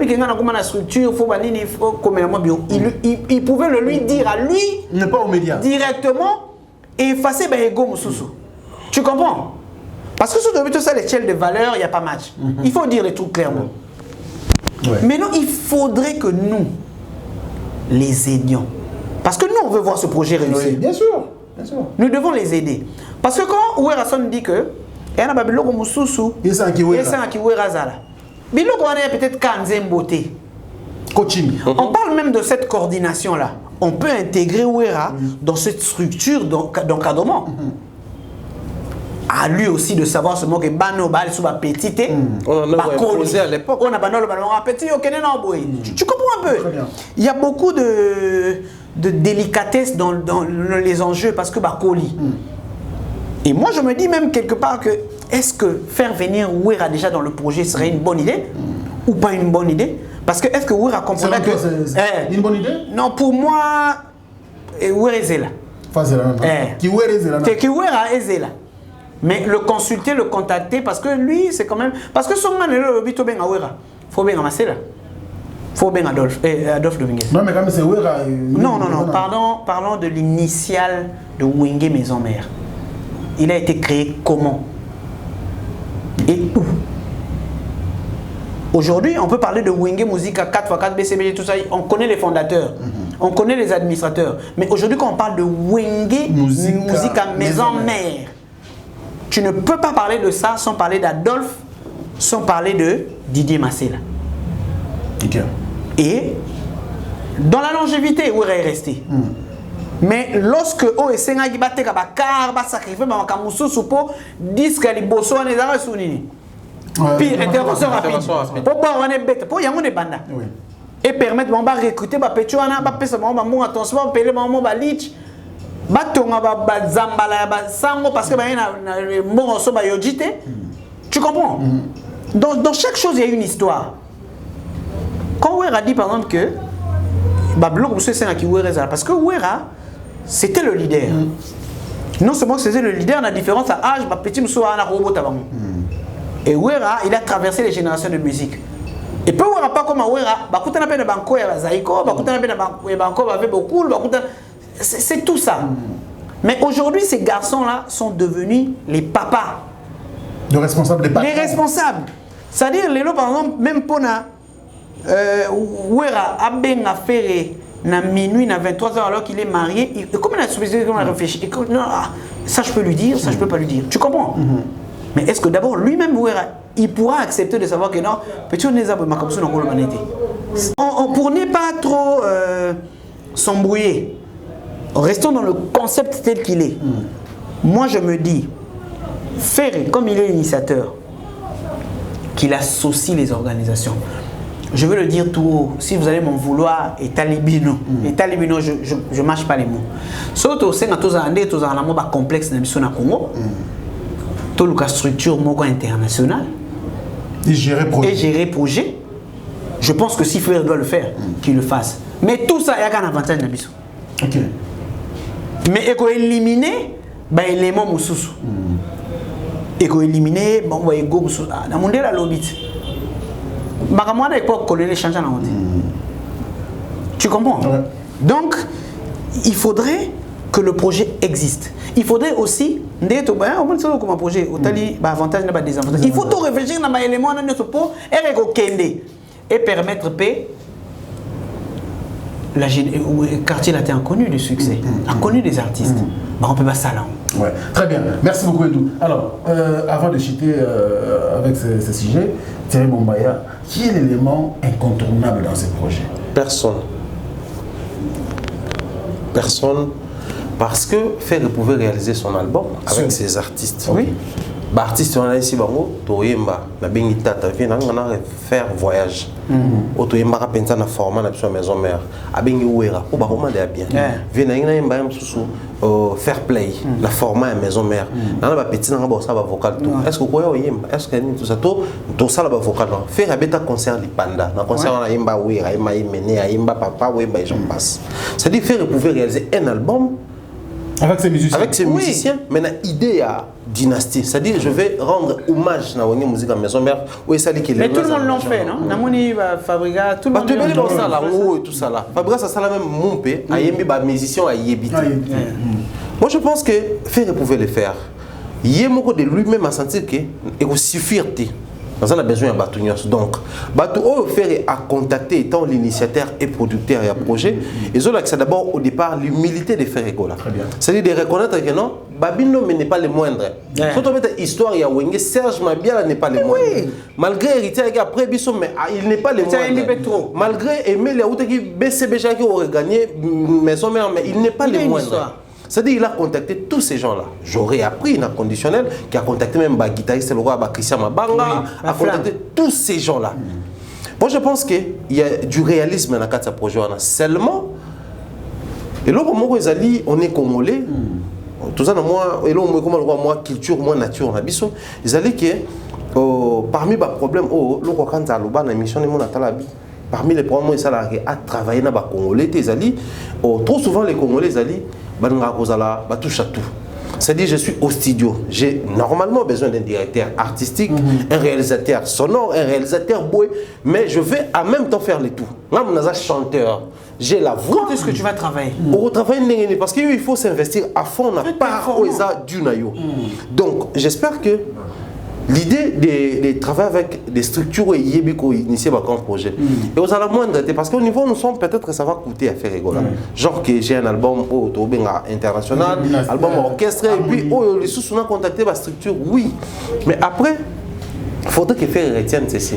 la structure, il pouvait le lui dire à lui, n'est pas aux médias directement et effacer Ego Moussoussou. Tu comprends? Parce que sur tout ça, l'échelle de valeur, il n'y a pas match. Il faut dire les trucs clairement. Ouais. Mais non, il faudrait que nous les aidions. Parce que nous, on veut voir ce projet réussir. Oui, bien sûr, bien sûr. Nous devons les aider. Parce que quand Ouerason dit que il y a un Babylon Moussoussou, il y a un Kiwera Zala. Biloko on est peut-être Kanzen Beauté. Coaching. On parle même de cette coordination-là. On peut intégrer Ouera dans cette structure d'encadrement. À lui aussi de savoir seulement que Bano Bal sous petite. On en a posé à l'époque. On a Bano petit tu comprends un peu? Il y a beaucoup de délicatesse dans les enjeux parce que Bakoli. Et moi je me dis même quelque part que est-ce que faire venir Ouera déjà dans le projet serait une bonne idée ou pas une bonne idée? Parce que est-ce que Ouera comprendrait que c'est une bonne idée? Non, pour moi Ouera est là. Kiwera est là. Mais le consulter, le contacter, parce que lui, c'est quand même... Parce que son man est le bito ben Ouera. Faut bien amasser là. Faut bien Adolphe Dominguez. Non, mais quand même c'est Ouera. Non. Parlons de l'initiale de Wenge Maison Mère. Il a été créé comment? Et où? Aujourd'hui, on peut parler de Wenge Musica 4x4 BCBG, tout ça. On connaît les fondateurs. On connaît les administrateurs. Mais aujourd'hui, quand on parle de Wenge Musica Maison Mère, tu ne peux pas parler de ça sans parler d'Adolphe, sans parler de Didier Massela. Okay. Et dans la longévité, où est resté. Mais lorsque OSN a battu Kabakar, a sacrifié Makamusu Soupo, disent que les bossons sont les sounini. Pire, intervention rapide. Pour voir on est bête, pour y avoir des bandas. Et permettre de recruter des pétuana, des personnes, des transport, payer des lich. Parce que tu comprends? Dans chaque chose, il y a une histoire. Quand Ouera dit par exemple que parce que Ouera, c'était le leader. Non seulement que c'était le leader, la différence à âge, petit robot. Et Ouera, il a traversé les générations de musique. Et peu Ouera pas comme Ouera, c'est tout ça. Mais aujourd'hui, ces garçons-là sont devenus les papas. Les responsables des papas. Les responsables. C'est-à-dire, les lots, par exemple, même pour Ouera a bien affaire na minuit, na 23h alors qu'il est marié, comment il a réfléchi? Ça je peux lui dire, ça je peux pas lui dire. Tu comprends? Mais est-ce que d'abord lui-même Ouera, il pourra accepter de savoir que non, petit on est comme ça dans l'humanité. Pour ne pas trop s'embrouiller. Restons dans le concept tel qu'il est. Moi, je me dis, Ferry, comme il est l'initiateur, qu'il associe les organisations. Je veux le dire tout haut. Si vous allez m'en vouloir, et talibino, je mâche pas les mots. Surtout, c'est quand tous un complexe dans le Congo. Tout le structure internationale. Et gérer projet. Je pense que si Frère doit le faire, qu'il le fasse. Mais tout ça, il y a un avantage dans le Ok. Mais il faut éliminer les éléments moussous. Il faut éliminer les éléments moussous. Dans le monde, il y a l'obit. Makamwana n'est pas collé les changements dans le monde. Tu comprends? Ouais. Donc, il faudrait que le projet existe. Il faudrait aussi, il faut tout réfléchir dans les éléments et permettre le quartier latin a connu du succès, a connu des artistes. On peut pas ça là. Ouais. Très bien, merci beaucoup Edou. Alors, avant de chuter avec ce sujet, Thierry Bombaya, qui est l'élément incontournable dans ce projet? Personne. Personne. Parce que Ferre pouvait réaliser son album avec ses artistes. Oui. Bah, artiste on a ici bango toyemba na bengi tata vient na faire voyage. Otoyemba ka pensa na format na biso maison mère. Abengi wera ko ba comment de bien. Vient na yemba yam susu fair play la format maison mère. Na ba petit na ba ça ba vocal tout. Est-ce que ko yemba? Est-ce que tout ça to ça la ba vocal non. Faire abeta concert li panda. Na concert na yemba wera yemba yemene yemba papa wemba et j'en passe. C'est-à-dire Ferre pouvait réaliser un album avec ses musiciens. Avec ses musiciens, mais la idée à dynastie. C'est-à-dire, je vais rendre hommage à la musique à maison mère. Mais tout le monde l'a fait, non? Namoni Fabriga, tout le monde l'a fait. Ça là, et tout ça là. Fabriga, ça la même mompé, à yembi ba musicien à yebiti. Moi, je pense que Ferre pouvait le faire. Yemoko de lui-même a senti que il suffire. On a besoin de Batouignos. Donc, Batou Ferre a contacté étant l'initiateur et producteur et projet. Et c'est d'abord au départ l'humilité de Ferre Egola. C'est-à-dire de reconnaître que non, Babino n'est pas le moindre. Surtout avec l'histoire, il y a Wenge, Serge Mabia n'est pas le moindre. Malgré héritier après Bissot, mais il n'est pas le moindre. Malgré Emile Yaouteki, BCBJ qui aurait gagné maison mère, mais il n'est pas le moindre. C'est-à-dire qu'il a contacté tous ces gens-là. J'aurais appris une conditionnelle qui a contacté même le guitariste le roi Christian Mabanga, a contacté tous ces gens-là. Moi, je pense qu'il y a du réalisme dans ce projet. Seulement, et là, on est congolais. Tout ça, moi, et là, moi, culture, moi, nature, ils allaient que parmi les problèmes, parmi les problèmes, ils allaient à travailler dans les Congolais. Trop souvent, les Congolais, ils allaient touche à tout. C'est-à-dire je suis au studio, j'ai normalement besoin d'un directeur artistique, un réalisateur sonore, un réalisateur boy, mais je vais en même temps faire les tout. Moi, je suis chanteur, j'ai la voix. Quand est-ce que tu vas travailler? Pour travailler, parce qu'il faut s'investir à fond, on n'a pas du naïo. Donc j'espère que l'idée de travailler avec des structures et Yébiko initier un projet. Et aux la moindre, parce qu'au niveau nous sommes peut-être que ça va coûter à faire rigoler. Genre que j'ai un album international, album orchestre, et puis les sous on a contacté la structure, oui. Mais après, il faudrait que faire retienne ceci.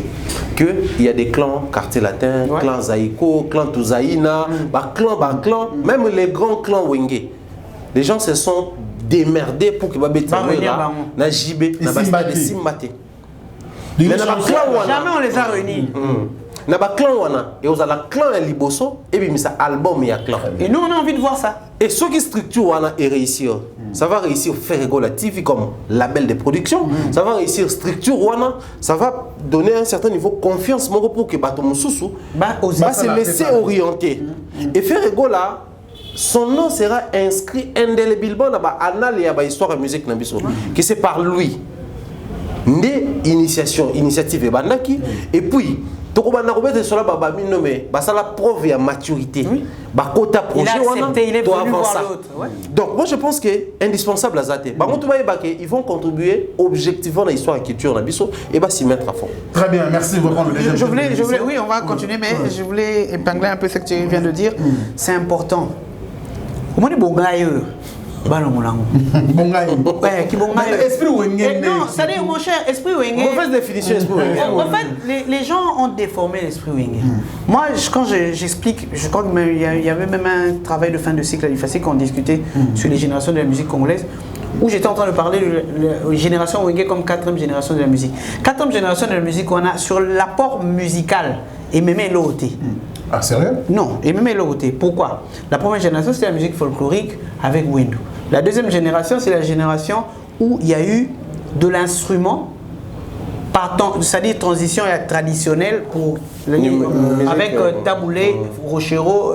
Qu'il y a des clans, quartier latin, clan Zaïko, clan Touzaïna, clan, même les grands clans Wenge. Les gens se sont démerdés pour que na JB na bastade Simbate. Mais jamais on les a réunis. Na ba clan wana et aux ala clan liboso et puis ça album ya clan. Et nous on a envie de voir ça. Et ceux qui structure wana et réussir. Ça va réussir faire Ferre TV comme label de production, ça va réussir structure wana, ça va donner un certain niveau de confiance pour que bato mususu va se laisser orienter. Et Ferre là son nom sera inscrit indéléblement dans l'histoire de la musique que c'est par lui. Né initiative et bandaki et puis la preuve de maturité. Il a accepté, il est venu voir l'autre. Donc moi je pense que c'est indispensable à Zate. Ils vont contribuer objectivement à l'histoire et la culture et s'y mettre à fond. Très bien, merci. Je voulais, oui, on va continuer, mais je voulais épingler un peu ce que tu viens de dire. C'est important. Comment est bon gars esprit Wenge. Non, ça dit mon cher, esprit Wenge. Mauvaise définition, esprit Wenge. En fait, les gens ont déformé l'esprit Wenge. Moi, quand j'explique, je crois qu'il y avait même un travail de fin de cycle à l'IFACI qu'on discutait sur les générations de la musique congolaise, où j'étais en train de parler de la génération Wenge comme 4e génération de la musique. 4e génération de la musique, on a sur l'apport musical. et même l'autre. Ah, sérieux? Non, et même l'autre. Pourquoi? La première génération, c'est la musique folklorique avec Windu. La deuxième génération, c'est la génération où il y a eu de l'instrument, c'est-à-dire transition traditionnelle pour avec taboulé, rochero,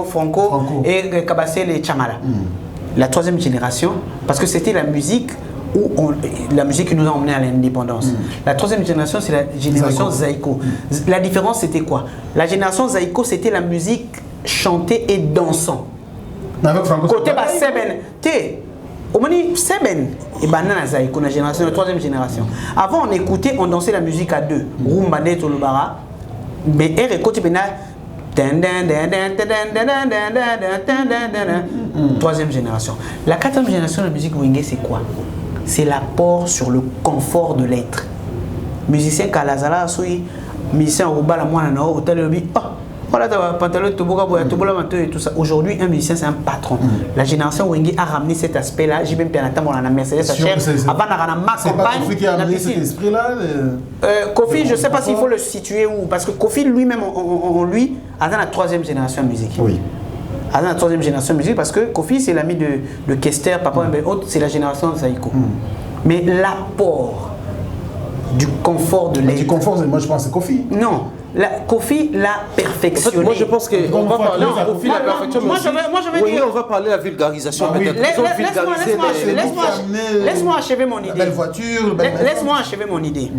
franco et cabassé les chamala. La troisième génération, parce que c'était la musique la musique qui nous a emmenés à l'indépendance. La troisième génération, c'est la génération Zaïko. La différence, c'était quoi? La génération Zaïko, c'était la musique chantée et dansant. Avec Franco. Côté bas Seben, au moment Seben et banana Zaïko, la génération, la troisième génération. Avant, on écoutait, on dansait la musique à deux. Rumba de Tolobara, mais côté bena. Troisième génération. La quatrième génération de la musique Wenge, c'est quoi? C'est l'apport sur le confort de l'être. Musicien Kalazala, musicien Rubala, moi, hôtel Lobby, voilà, pantalon, tout ça. Aujourd'hui, un musicien, c'est un patron. La génération Wenge a ramené cet aspect-là. J'ai même perdu mon Mercedes, sa chère. Avant, on a ma campagne. Kofi qui a amené cet esprit-là. Kofi, je ne sais pas s'il faut le situer où. Parce que Kofi lui-même, on lui, a dans la troisième génération de musique. Oui. Dans la troisième génération de musique, parce que Kofi, c'est l'ami de Kester, Papa Mbé, c'est la génération de Zaïko. Mais l'apport du confort de l'être. Du confort, moi je pense que c'est Kofi. Non. Kofi l'a perfectionné. En fait, moi je pense qu'on va parler de Kofi la perfection, moi je vais dire... on va parler de la vulgarisation. Laisse-moi achever mon idée. Belle voiture, laisse-moi achever mon idée.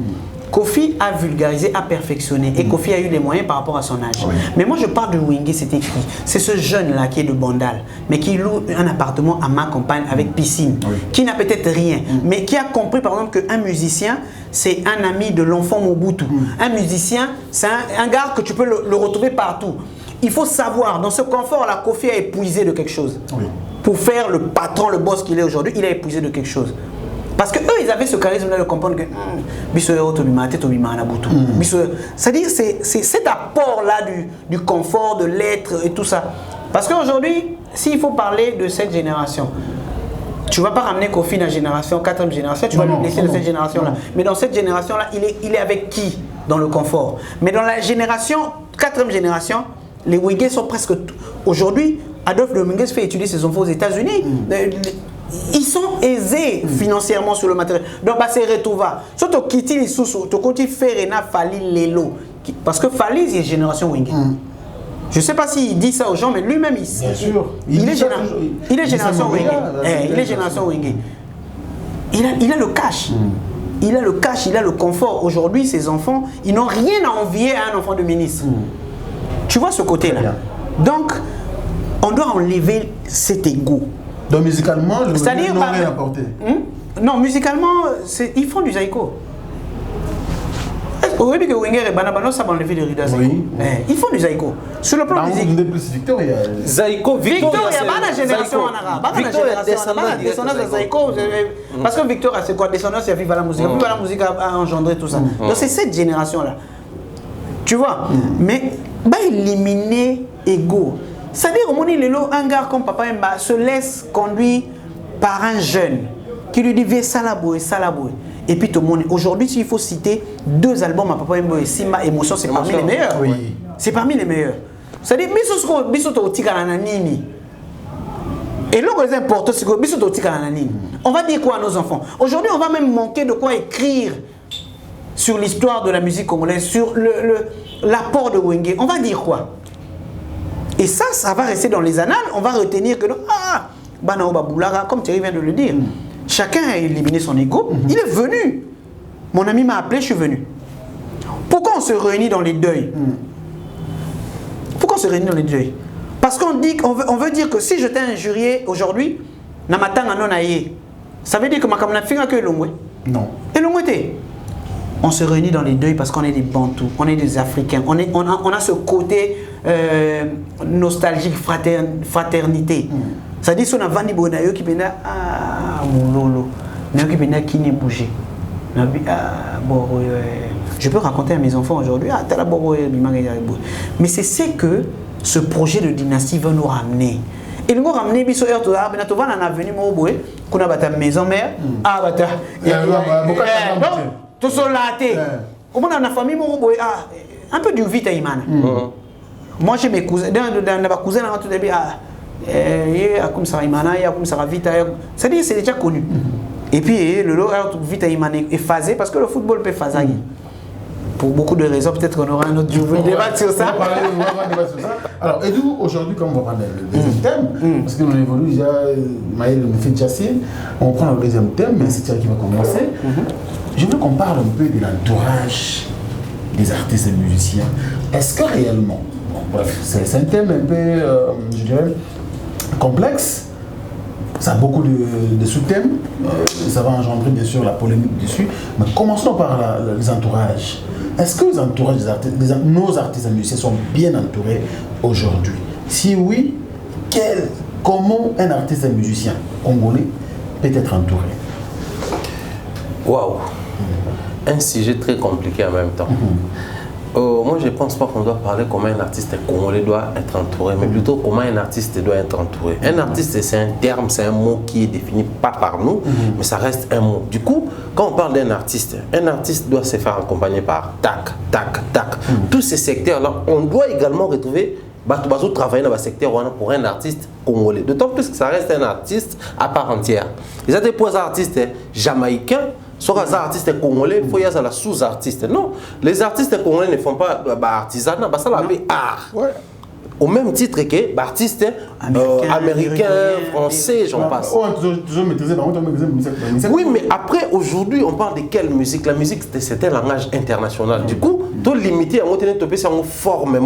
Kofi a vulgarisé, a perfectionné et Kofi a eu les moyens par rapport à son âge. Oui. Mais moi je parle de Wenge, c'était qui? C'est ce jeune-là qui est de Bandal, mais qui loue un appartement à ma campagne avec piscine, qui n'a peut-être rien, mais qui a compris par exemple qu'un musicien, c'est un ami de l'enfant Mobutu. Un musicien, c'est un gars que tu peux le retrouver partout. Il faut savoir, dans ce confort-là, Kofi a épuisé de quelque chose. Oui. Pour faire le patron, le boss qu'il est aujourd'hui, il a épuisé de quelque chose. Parce qu'eux, ils avaient ce charisme-là de comprendre que c'est-à-dire, c'est cet apport-là du confort, de l'être et tout ça. Parce qu'aujourd'hui, s'il faut parler de cette génération, tu ne vas pas ramener Kofi dans la génération, quatrième génération, tu vas le laisser dans cette génération-là. Mais dans cette génération-là, il est avec qui dans le confort? Mais dans la génération, quatrième génération, les Wenge sont presque... Aujourd'hui, Adolphe Dominguez fait étudier ses enfants aux États-Unis. Ils sont aisés financièrement sur le matériel. Donc, c'est Retova. Surtout, Kitty, les sous, tu continues faire Rena Fali Lelo. Parce que Fali, c'est génération Wenge. Je ne sais pas s'il dit ça aux gens, mais lui-même, il est génération Wenge. Il est génération Wenge. Il a le cash. Il a le cash, il a le confort. Aujourd'hui, ces enfants, ils n'ont rien à envier à un enfant de ministre. Tu vois ce côté-là. Donc, on doit enlever cet ego. Donc musicalement, je n'ont rien apporté. Non, musicalement, ils font du Zaïko. Au début que Wenger et Banabano savent enlever les rideaux Zaïko. Ils font du Zaïko. Sur le plan musique. Victoria. Zaïko, Victoria, la génération en arabe. La descendance de Zaïko. Parce que Victoria, c'est quoi? Descendance, c'est Viva la musique. Viva la musique a engendré tout ça. Donc c'est cette génération-là. Tu vois? Mais, éliminer ego. C'est-à-dire, au moment où un gars comme Papa Mba se laisse conduire par un jeune qui lui dit « Salaboué, Salaboué ». Et puis tout le monde, aujourd'hui, s'il faut citer 2 albums à Papa Mba et Sima Émotion, c'est parmi les meilleurs. Oui. C'est parmi les meilleurs. C'est-à-dire, et l'autre est important, c'est que on va dire quoi à nos enfants? Aujourd'hui, on va même manquer de quoi écrire sur l'histoire de la musique congolaise, sur l'apport de Wenge. On va dire quoi? Et ça va rester dans les annales. On va retenir que Banaoba Boulara, comme Thierry vient de le dire, chacun a éliminé son ego. Il est venu. Mon ami m'a appelé, je suis venu. Pourquoi on se réunit dans les deuils? Pourquoi on se réunit dans les deuils? Parce qu'on veut dire que si je t'ai injurié aujourd'hui, ça veut dire que ma kamana finga que l'ongwe. Non. Et l'ongwe t'es. On se réunit dans les deuils parce qu'on est des Bantous, on est des Africains, on a ce côté nostalgique, fraternité. C'est-à-dire si on a vendu Bonayo qui pena moulolo, Nayo qui pena qui n'est bougé. Je peux raconter à mes enfants aujourd'hui, mais c'est ce que ce projet de dynastie va nous ramener. Et nous ramener biso air to na to va na avenue mo boé, kuna bata maison mère, bata. Donc tout ça là té. Comment dans la famille mo boé un peu du vite Imana. Moi j'ai mes cousins, dans ma cousine tout début comme ça Imana, comme ça vite, c'est-à-dire c'est déjà connu. Et puis le lot vite Imana est phasé parce que le football peut phaser. Pour beaucoup de raisons, peut-être qu'on aura un autre jour de débat sur ça. On va débattre sur ça. Alors, Edou, aujourd'hui, comme on va prendre le deuxième thème, parce que nous évolue déjà, Maël me fait déjà signe, on prend le deuxième thème, mais c'est ça qui va commencer. Je veux qu'on parle un peu de l'entourage des artistes et musiciens. Est-ce que réellement, bon, bref, c'est un thème un peu, je dirais, complexe. Ça a beaucoup de sous-thèmes, ça va engendrer bien sûr la polémique dessus, mais commençons par les entourages. Est-ce que les entourages des artistes, nos artistes et musiciens sont bien entourés aujourd'hui? Si oui, comment un artiste et musicien congolais peut être entouré? Waouh, un sujet très compliqué en même temps. Moi, je ne pense pas qu'on doit parler comment un artiste congolais doit être entouré, mais plutôt comment un artiste doit être entouré. Un artiste, c'est un terme, c'est un mot qui est défini pas par nous, mais ça reste un mot. Du coup, quand on parle d'un artiste doit se faire accompagner par tac, tac, tac. Tous ces secteurs-là, on doit également retrouver travailler dans le secteur pour un artiste congolais. D'autant plus que ça reste un artiste à part entière. Les autres artistes jamaïcains, soit les artistes congolais, il faut y avoir la sous-artiste. Non, les artistes congolais ne font pas artisanat, ça l'appelle art. Ouais. Au même titre que les artistes américains, français, j'en passe. Oui, mais après, aujourd'hui, on parle de quelle musique? La musique, c'est un langage international. Du coup, tout limité à une forme.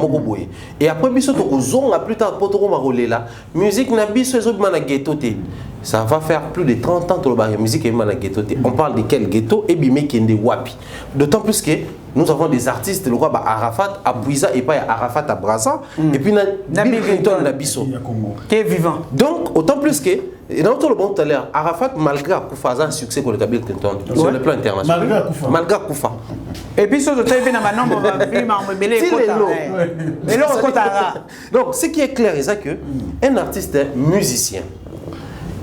Et après, plus tard, musique, ça va faire plus de 30 ans que la musique est dans ghetto. On parle de quel ghetto? Et bimé qui est wapi. D'autant plus que nous avons des artistes, le roi Arafat à Bouiza et pas Arafat à Brazza. Et puis Bill Clinton Nabiso qui est vivant. Donc autant plus que et dans tout le monde tout à l'heure, Arafat malgré Koufa a un succès pour le Bill Clinton sur le plan international. Malgré Koufa. Et puis sur le téléphone maintenant on va donc ce qui est clair c'est que un artiste musicien,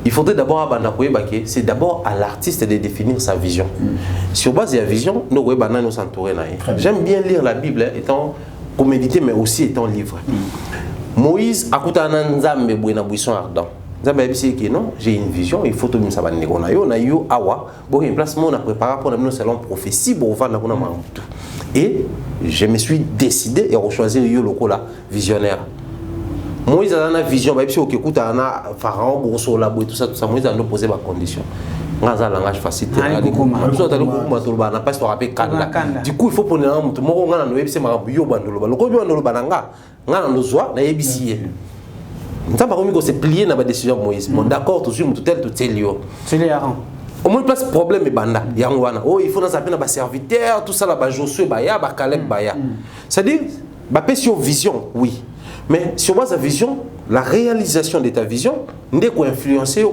il faudrait d'abord c'est d'abord à l'artiste de définir sa vision. Sur base de la vision, nous devons s'entourer. J'aime bien lire la Bible étant pour méditer, mais aussi étant livre. Moïse a écouté un nzambe na buisson ardent. Nzambe dit que non, j'ai une vision, il faut tout ça va négo na yo awa, bon une place on a préparé pour nous selon prophétie pour vendre na tout. Et je me suis décidé et choisir yo lokola visionnaire. Moïse a une vision, il faut que Pharaon, Grosso, Labo et tout ça, Moïse a posé ma condition. On a un langage facile. Du coup, il faut prendre un mot. On a un web, c'est ma bio bandolo. Le code bandolo bananga. On a un ozoa, na yebisiye. Nous avons c'est plié dans la décision de Moïse. D'accord, tout tel, tout tel lieu. C'est les arranges. Au moins, place problème est banda. Oh, il faut nous appeler un serviteur, tout ça là, Josué, Baya, Caleb, Baya. C'est-à-dire, sur vision, oui. Mais sur ma vision, la réalisation de ta vision, n'est qu'à influencer,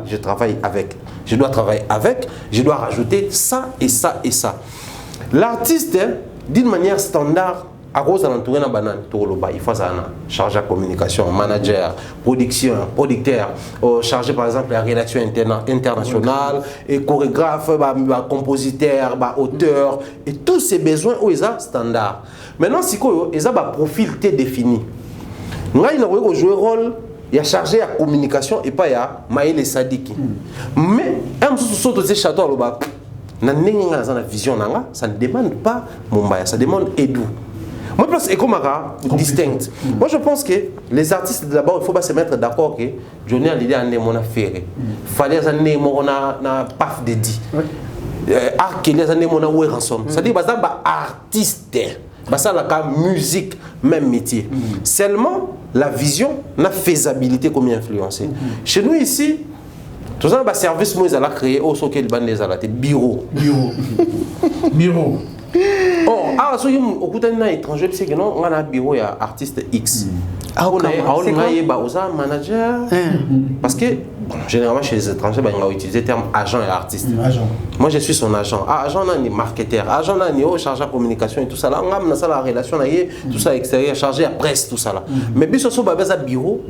je travaille avec. Je dois travailler avec, je dois rajouter ça et ça et ça. L'artiste, d'une manière standard, à cause de l'entouré dans banane, il faut ça chargé de communication, manager, production, producteur, chargé par exemple la rédaction internationale, et chorégraphe, compositeur, auteur, et tous ces besoins où ils ont standard. Maintenant, si ils ont un profil défini. Nous avons joué un rôle, il y a chargé la communication et pas il y a Maïle Sadiki. Mais, un peu de ces châteaux, la vision, ça ne demande pas Mumbai, ça demande Edou. Moi, je pense que c'est distinct. Moi, je pense que les artistes, d'abord, il ne faut pas se mettre d'accord que Johnny a l'idée de mon affaire. Il fallait que je paf de dit. Qu'il y a mon ransom. C'est-à-dire que c'est un artiste. C'est la musique, même métier. Seulement, la vision, la faisabilité, comment influencer. Chez nous ici, tout ça, le service, moi, ils ont créé au Sokel Bandé, bureau. Bureau. Oh, ceux qui ont écouté étranger, c'est que non, on a un bureau, il y a artiste X. On a un manager. Parce que, généralement, chez les étrangers, on va utiliser le terme agent et artiste. Moi, je suis son agent. Agent, on a un marketeur. Agent, on a chargé de communication et tout ça. Là, on a la relation, tout ça extérieur, chargé à presse, tout ça. Là. Mais bien sûr, un bureau,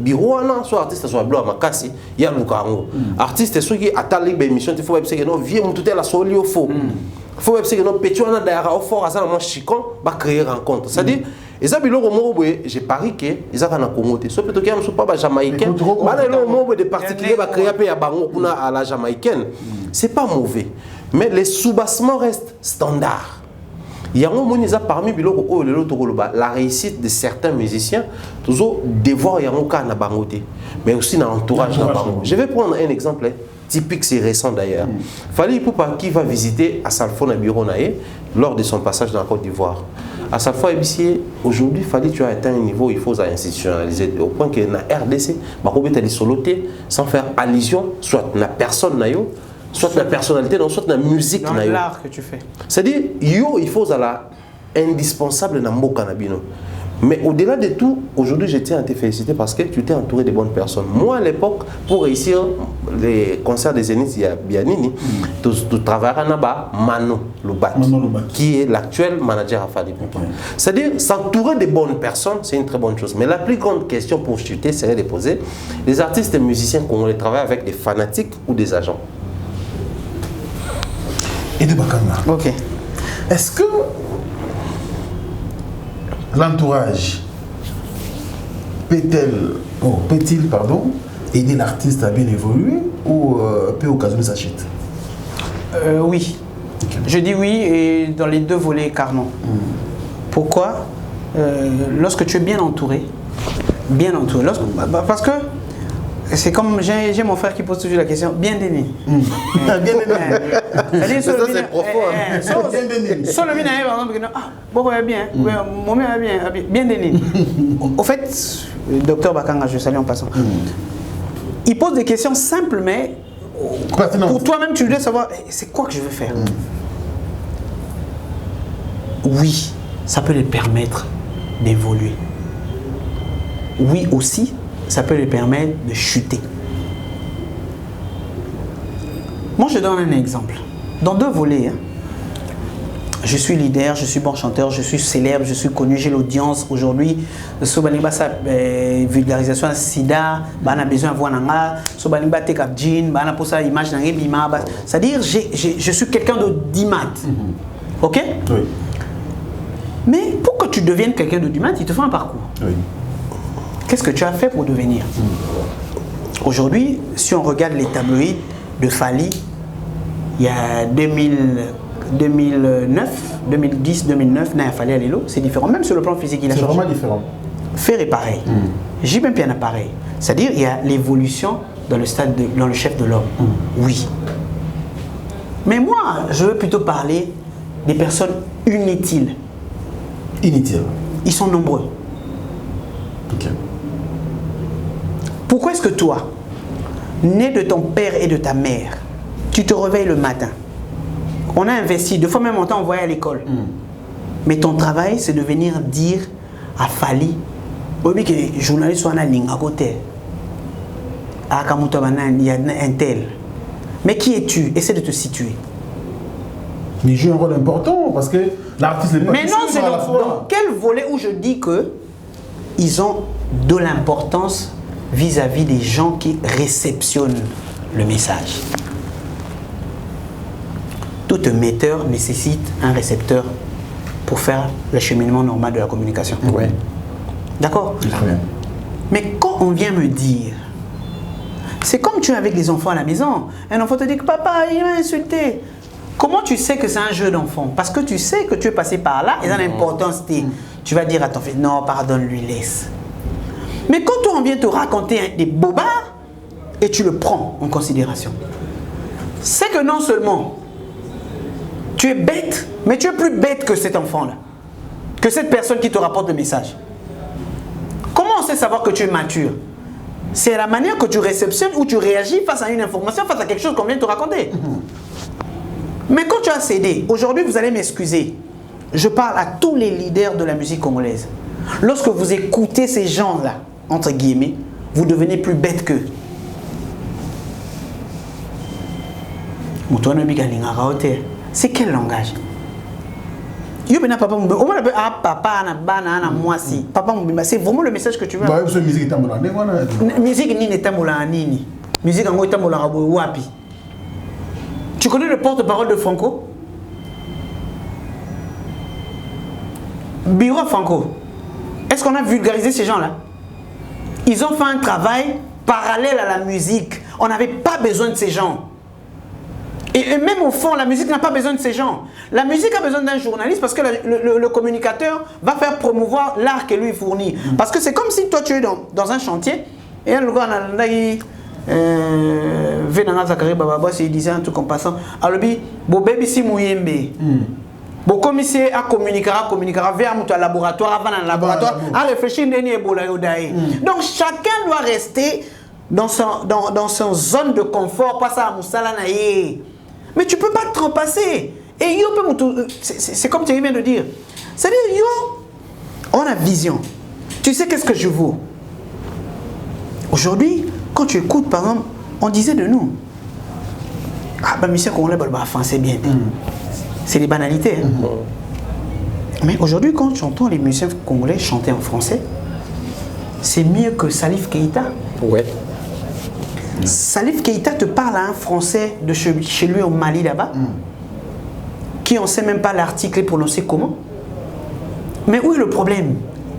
soit artiste, soit blanc, il y a un artiste, ceux qui attendent l'émission, il faut que non, viens, tout est la solide au faux. faut que nous pétions dans derrière au fort à ça moi chicon va créer rencontre c'est-à-dire et ça biloko moko j'ai pari que ils ont na Congo te so peut-être que pas jamaïcain bana lo moko de particulier va créer pe ya bango kuna à la jamaïcaine c'est pas mauvais mais les soubassements restent standards. Il y a un moment parmi la réussite de certains musiciens, toujours devoir y a un cas na bangoté, mais aussi dans l'entourage. Je vais prendre un exemple typique, c'est récent d'ailleurs. Fally Ipupa qui va visiter Assalfo na bureau naé lors de son passage dans la Côte d'Ivoire. Assalfo Ebissier, aujourd'hui, Fally tu as atteint un niveau où il faut institutionnaliser au point que na RDC, bah tu soloté sans faire allusion soit na personne nayo. Soit la personnalité, soit la musique. Dans l'art que tu fais. C'est-à-dire, il faut la indispensable dans le cannabino. Mais au-delà de tout, aujourd'hui, je tiens à te féliciter parce que tu t'es entouré de bonnes personnes. Moi, à l'époque, pour réussir les concerts des Zénith, il y a Bianini, tu travailles là-bas, Mano Lobat, qui est l'actuel manager à Fally Ipupa. C'est-à-dire, s'entourer de bonnes personnes, c'est une très bonne chose. Mais la plus grande question pour chuter serait de poser les artistes et musiciens congolais travaillent avec des fanatiques ou des agents. Et de Bakanga. Ok. Est-ce que l'entourage peut-il aider l'artiste à bien évoluer ou peut occasionner sa chute? Oui. Okay. Je dis oui et dans les deux volets carrément. Pourquoi? Lorsque tu es bien entouré, parce que c'est comme j'ai mon frère qui pose toujours la question, bien déni. Bien déni. Ça c'est profond. Bien déni. Sur le mina, par exemple, ah, bon, bien, mon mère bien déni. Au fait, docteur Bakanga, je salue en passant. Il pose des questions simples, mais pour toi-même, tu dois savoir, c'est quoi que je veux faire. Oui, ça peut les permettre d'évoluer. Oui aussi, ça peut les permettre de chuter. Moi, je donne un exemple. Dans deux volets, hein, je suis leader, je suis bon chanteur, je suis célèbre, je suis connu, j'ai l'audience. Aujourd'hui, Sobalimba sa vulgarisation à Sida, on a besoin de voir Nanga, Sobalimba take up jean, on a pour ça image Nanga Bima. C'est-à-dire, je suis quelqu'un d'audimat. Ok? Oui. Mais pour que tu deviennes quelqu'un d'audimat, il te faut un parcours. Oui. Qu'est-ce que tu as fait pour devenir? Aujourd'hui, si on regarde les tabloïds de Fally, il y a 2009, 2010, 2009, Fally Alelo, c'est différent. Même sur le plan physique, il a changé. C'est vraiment différent. Faire est pareil. J'ai même bien pareil. C'est-à-dire, il y a l'évolution dans le stade, dans le chef de l'homme. Oui. Mais moi, je veux plutôt parler des personnes inutiles. Inutiles. Ils sont nombreux. Ok. Pourquoi est-ce que toi, né de ton père et de ta mère, tu te réveilles le matin? On a investi, deux fois même on t'a envoyé à l'école. Mais ton travail, c'est de venir dire à Fally, oui, que les journalistes sont en ligne à côté. Il y a un tel. Mais qui es-tu? Essaie de te situer. Mais il joue un rôle important parce que l'artiste n'est pas. Mais non, c'est dans quel volet où je dis que ils ont de l'importance vis-à-vis des gens qui réceptionnent le message. Tout émetteur nécessite un récepteur pour faire l'acheminement normal de la communication. Oui. D'accord? Très bien. Mais quand on vient me dire, c'est comme tu es avec des enfants à la maison, un enfant te dit que papa, il m'a insulté. Comment tu sais que c'est un jeu d'enfant? Parce que tu sais que tu es passé par là et dans l'importance, tu vas dire à ton fils, non, pardonne-lui, laisse. Mais quand on vient te raconter des bobards et tu le prends en considération, c'est que non seulement tu es bête, mais tu es plus bête que cet enfant-là, que cette personne qui te rapporte le message. Comment on sait savoir que tu es mature? C'est la manière que tu réceptionnes ou tu réagis face à une information, face à quelque chose qu'on vient de te raconter. Mais quand tu as cédé, aujourd'hui vous allez m'excuser, je parle à tous les leaders de la musique congolaise. Lorsque vous écoutez ces gens-là, entre guillemets, vous devenez plus bête qu'eux. C'est quel langage? C'est vraiment le message que tu veux. Musique nini. Musique. Tu connais le porte-parole de Franco? Bureau Franco, est-ce qu'on a vulgarisé ces gens-là? Ils ont fait un travail parallèle à la musique. On n'avait pas besoin de ces gens. Et même au fond, la musique n'a pas besoin de ces gens. La musique a besoin d'un journaliste parce que le communicateur va faire promouvoir l'art que lui fournit. Parce que c'est comme si toi tu es dans un chantier et un gars Venanga Zakari Bababa, il disait un truc en passant. Alors, bon baby si mouyembe. Bon commissaire a communiquera vers mon laboratoire, avant un laboratoire, à réfléchir donc chacun doit rester dans son zone de confort, pas ça à Moussala naïe. Mais tu peux pas te repasser. Et yo c'est comme tu viens de dire. C'est-à-dire yo, on a vision. Tu sais qu'est-ce que je vaux. Aujourd'hui, quand tu écoutes, par exemple, on disait de nous, ah bah monsieur Congolais, bah français bien. C'est des banalités. Hein. Mais aujourd'hui, quand tu entends les musiciens congolais chanter en français, c'est mieux que Salif Keïta. Ouais. Salif Keïta te parle à un français de chez lui au Mali là-bas, qui on ne sait même pas l'article prononcé comment. Mais où est le problème?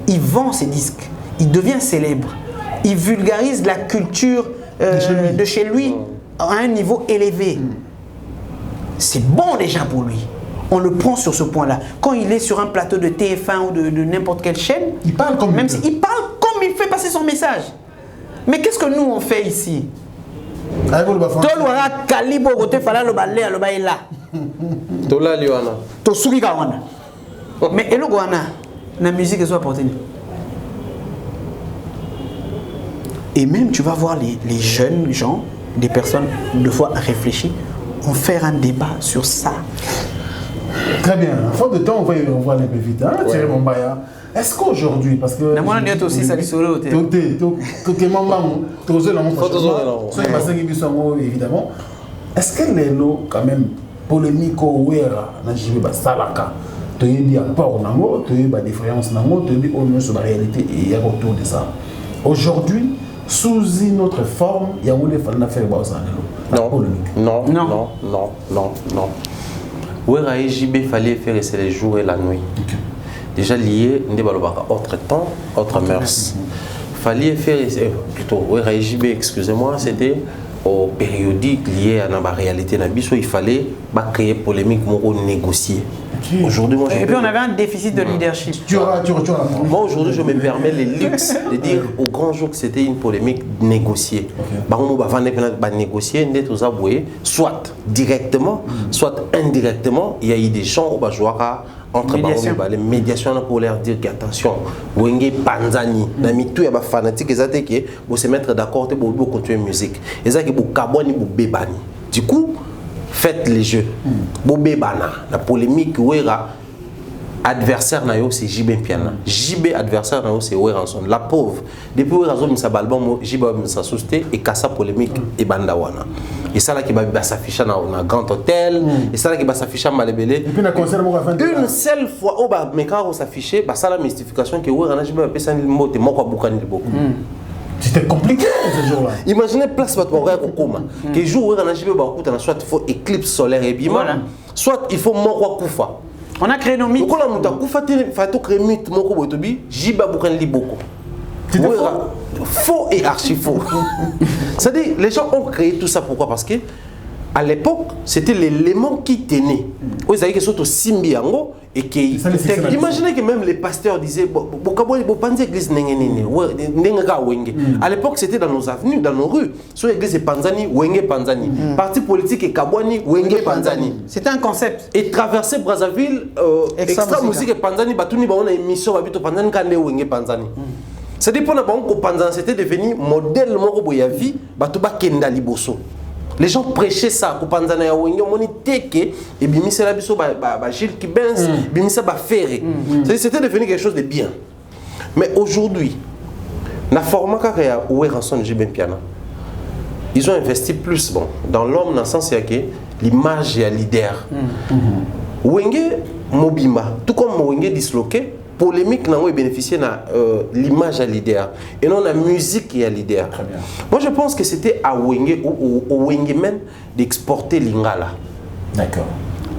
Il vend ses disques, il devient célèbre, il vulgarise la culture de chez lui à un niveau élevé. C'est bon déjà pour lui. On le prend sur ce point-là. Quand il est sur un plateau de TF1 ou de n'importe quelle chaîne, il parle comme même il parle comme il fait passer son message. Mais qu'est-ce que nous on fait ici? Mais la musique soit portée. Et même tu vas voir les jeunes gens, des personnes de fois réfléchies, on faire un débat sur ça. Très bien. En fin de temps, on va aller un peu vite. Hein? Thierry Mombaya. Est-ce qu'aujourd'hui, parce que... aussi ça évidemment. Est-ce que les lots, quand même, polémique au Wera, n'a Salaka, tu as dit à part nango, tu as dit différence nango, tu as dit au sur la réalité et il y a autour de ça. Aujourd'hui, sous une autre forme, il y a où les fans faire non. Wera et JB fallait faire essayer les jours et la nuit. Okay. Déjà lié, autre temps, autre mœurs. Fallait faire plutôt Wera et JB, excusez-moi, c'était au périodique lié à la réalité. Il fallait créer polémique, négocier. Okay. Aujourd'hui, moi, et puis on avait un déficit de leadership. Moi aujourd'hui, je me permets les luxe de dire au grand jour que c'était une polémique négociée. On va négocier, soit directement, soit indirectement. Il y a eu des gens où entre les médiations pour leur dire qu'attention, Wenge Panzani, tout est fanatique, ils vont se mettre d'accord pour continuer la musique. Ils vont Kaboni pour Bébani. Du coup, faites les jeux. Bobébana, la polémique, adversaire c'est JB Piana. JB adversaire c'est Weranson. La pauvre. Depuis Weranson, ça balbon, JB ça susté et cassa polémique et bandawana. Et ça là qui va s'afficher dans un grand hôtel. Et ça là qui va s'afficher à Malébélé. Et puis une seule fois, mais quand on s'affichait, ça la mystification que Weranson JB a ça le mot de moi quoi boucan beaucoup. C'était compliqué ce jour-là. Imaginez place pour voir comment. Que jour où on a JB soit il faut éclipse solaire et bima, soit il faut mort Koufa. On a créé nos mythes. Quand on a créé nos mythes, JB boucan li beaucoup. Faux et archi faux. C'est-à-dire les gens ont créé tout ça pourquoi? Parce que à l'époque, c'était l'élément qui tenait. Vous savez que c'est au Simbiango et qui. Imaginez que même les pasteurs disaient à l'époque, c'était dans nos avenues, dans nos rues. Sur l'église Panzani, Wenge Panzani. Parti politique et Kabwani, Wenge Panzani. C'était un concept. Et traverser Brazzaville, extra musique et Panzani, Batuni, on a une émission à Panzani, Kande Wenge Panzani. C'est-à-dire que Panzani, c'était devenu modèle Moroboyavi, Batuba Kenda Liboso. Les gens prêchaient ça pour Panzana ya Wenge moni teke et bimisa la biso ba Gilles Kibens bimisa ba Ferré. C'était devenu quelque chose de bien. Mais aujourd'hui, na format kaya Weranson JB Piana. Ils ont investi plus dans l'homme dans le sens que l'image est leader. Wenge Mobimba, tout comme Wenge disloqué, polémique n'a pas bénéficié de l'image à leader et non la musique qui est à leader. Moi je pense que c'était à Wenge ou Wenge même d'exporter l'Ingala. D'accord.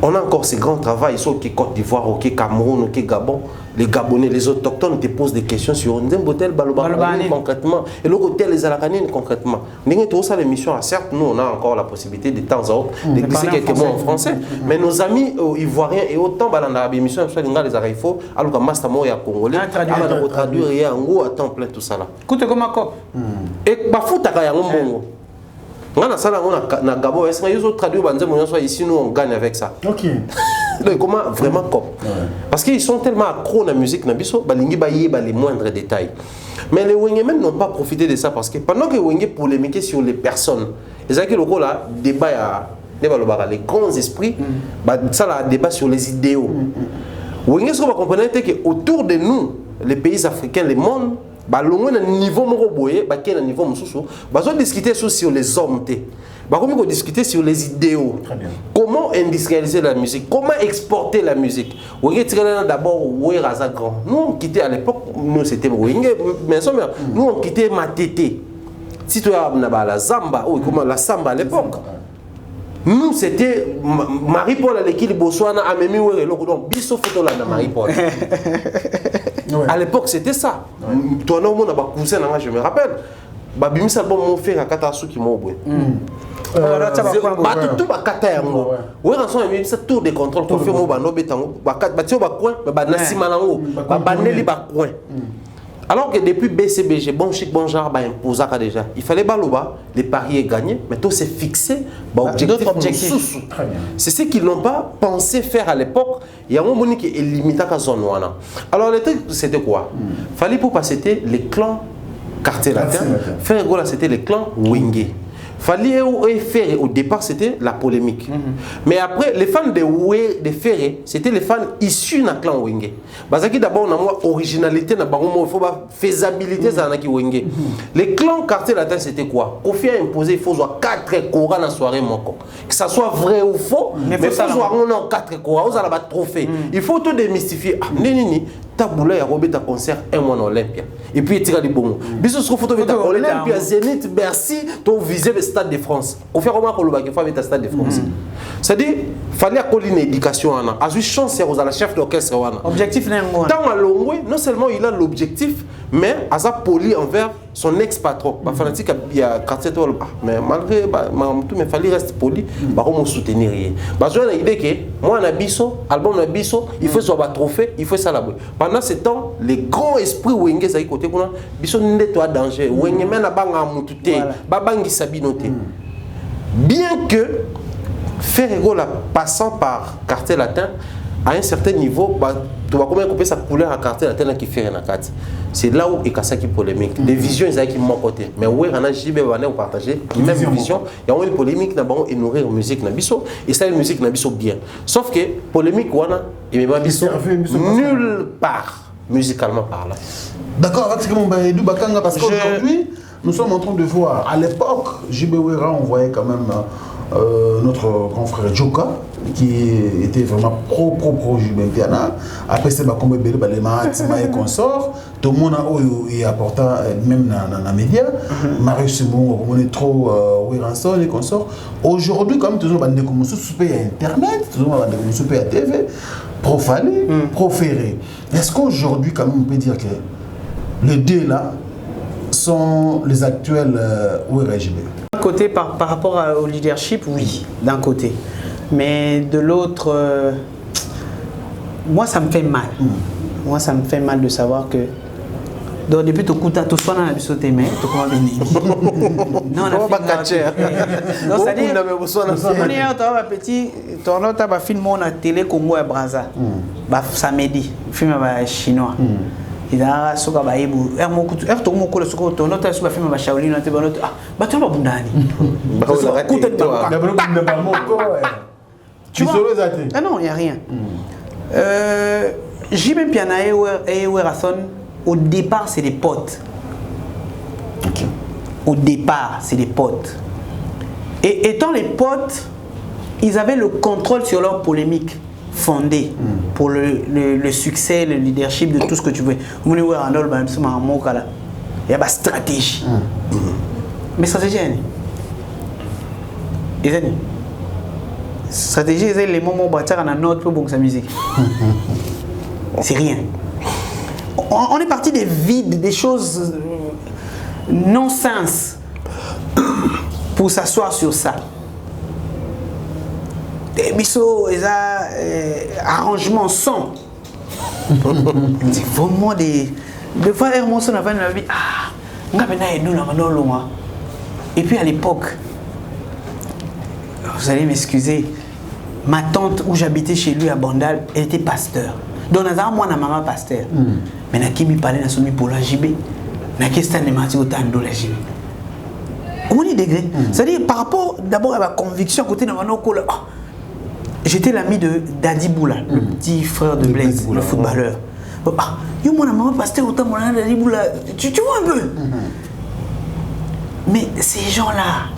On a encore ces grands travaux, ils sont au Côte d'Ivoire, au Cameroun, au Gabon. Les Gabonais, les autochtones te posent des questions sur Ndembotel, Balobanine concrètement. Et le hôtel, les Alakanines concrètement. Nous avons ça l'émission, certes, nous on a encore la possibilité de temps en temps de glisser quelques mots en français. Mais nos amis ivoiriens et autant, dans l'émission, les Araifo, alors que Mastamo est congolais, on va traduire et en gros à temps plein tout ça là. Écoute comme un cop. Et Bafouta Kayangombo. On a ça là, on a Gabon, est-ce que traduire ici, nous on gagne avec ça. Ok. Comment vraiment comme parce qu'ils sont tellement accros à la musique, les moindres détails. Mais les Wengemen n'ont pas profité de ça parce que pendant que Wenge polémiquaient sur les personnes, ils ont le là débat les grands esprits, ça là débat sur les idéaux. Wenge ce qu'on va comprendre c'est que autour de nous, les pays africains, le monde, niveau niveau discuter sur les hommes. On va discuter sur les idéaux. Comment industrialiser la musique, comment exporter la musique. D'abord, nous on quittait à l'époque, nous c'était nous on quittait Matete. Si tu as la Zamba, comment la Samba à l'époque. Nous c'était Marie-Paul à l'équipe Botswana, Amemi donc biso photo là de Marie-Paul. À l'époque c'était ça. Toi non on a pas cousin je me rappelle. Babimisa album mon frère à Katasu qui m'a oublié. Tout bakata yango. Ouais rançon même ça tour de contrôle qu'on fait mo bano betango batio ba coin ba nasima nango ba baneli ba coin. Alors que depuis BCBG bon chic bon genre ba imposa déjà. Il fallait baloba les paris est gagné mais tout c'est fixé ba objectif. C'est ce qu'ils n'ont pas pensé faire à l'époque. Il y a un moment qui est limité à zone wana. Alors le truc c'était quoi? Fallait pour pas c'était les clans quartier latin. Faire gola c'était les clans Wenge. Fallait faire au départ c'était la polémique. Mais après les fans de Ferré c'était les fans issus d'un clan Wenge. Parce que d'abord on a moi originalité na bango il faut pas faisabilité ça na ki Wenge. Les clans quartier latin c'était quoi? Kofi a imposé il faut jouer 4 Korans dans soirée moko. Que ça soit vrai ou faux, mais il faut jouer on 4 Korans, on a ba trophée. Il faut tout démystifier. Nini taboula ya robé ta concert un mois en Olympia. Et puis il tire les bons. Biso ce photo de Olympia Zénith Bercy ton visé le Stade de France. On fait comment pour le bac avec le Stade de France. C'est-à-dire fallait accoler une éducation ana. A eu chance aux la chef d'orchestre wana. Objectif n'engo. Tant à Longwe, non seulement il a l'objectif mais asa poli envers son ex-patron. Ba fanatique il y a quartier mais malgré tout mais fallait rester poli, ba comment soutenir. Ba j'ai une idée que moi na biso, album na biso, il faut soit trophée, il faut ça là. Pendant ce temps, les grands esprits Wenge ça côté kuna biso ndé toi danger. Wenge mena banga mutute, ba bangi sabinote. Bien que faire la passant par quartier latin à un certain niveau, tu vas comment couper sa couleur à quartier latin qui fait un carte. C'est là où il y a ça qui polémique. Des visions ils qui m'ont côté. Mais oui, on a JB on partager même vision. Il y a une polémique na bon et nourrir musique na biso et ça une musique na biso bien. Sauf que polémique wana et même biso nulle part musicalement parlant. D'accord, avec ce que mon baïdou bakanga parce qu'aujourd'hui nous sommes en train de voir à l'époque JB Wera on voyait quand même notre grand frère Joka qui était vraiment pro JB Piana. Après c'est ma combat belé les matima et consorts. Tout le monde est important même dans les médias. Marius Simon on est trop Weranson et consorts. Aujourd'hui comme toujours bande comme sous internet, toujours bande comme sous TV, profané, proféré. Est-ce qu'aujourd'hui quand même on peut dire que les deux là sont les actuels ORGB? D'un côté, par rapport au leadership, oui, d'un côté. Mais de l'autre, moi ça me fait mal. Moi ça me fait mal de savoir que donc depuis tout coup tu sois dans la bisoté mais tu comment venir. Non, on a fait non, c'est-à-dire on est un petit tournoi tu as film na télé Congo et Brazza. Samedi, film chinois. Il a soka baibu to moko le soko to nota suba film ba Shaolin na te ba nota ba to ba bundani tu vois ah non il y a rien j'ai même piana et Werason au départ c'est des potes. Au départ c'est des potes et étant les potes ils avaient le contrôle sur leur polémique fondé pour le succès, le leadership de tout ce que tu veux. Il y a une stratégie. Mais stratégie, Stratégie, c'est les moments où on a notre pour sa musique. C'est rien. On est parti des vides, des choses non-sens pour s'asseoir sur ça. Des bisous, des arrangements son. C'est vraiment des fois, on a dit, et puis à l'époque, vous allez m'excuser, ma tante où j'habitais chez lui à Bandal, elle était pasteur. Donc, moi, ma maman pasteur. Mais je me parlais pour la JB. Je me la JB. Au moins, degré. C'est-à-dire, par rapport d'abord à ma conviction, côté de j'étais l'ami de Dadi Boula, le petit frère de Blaise, le footballeur. Moi, ma maman pasteur, autant mon Dadi Boula. Tu vois un peu. Mais ces gens-là,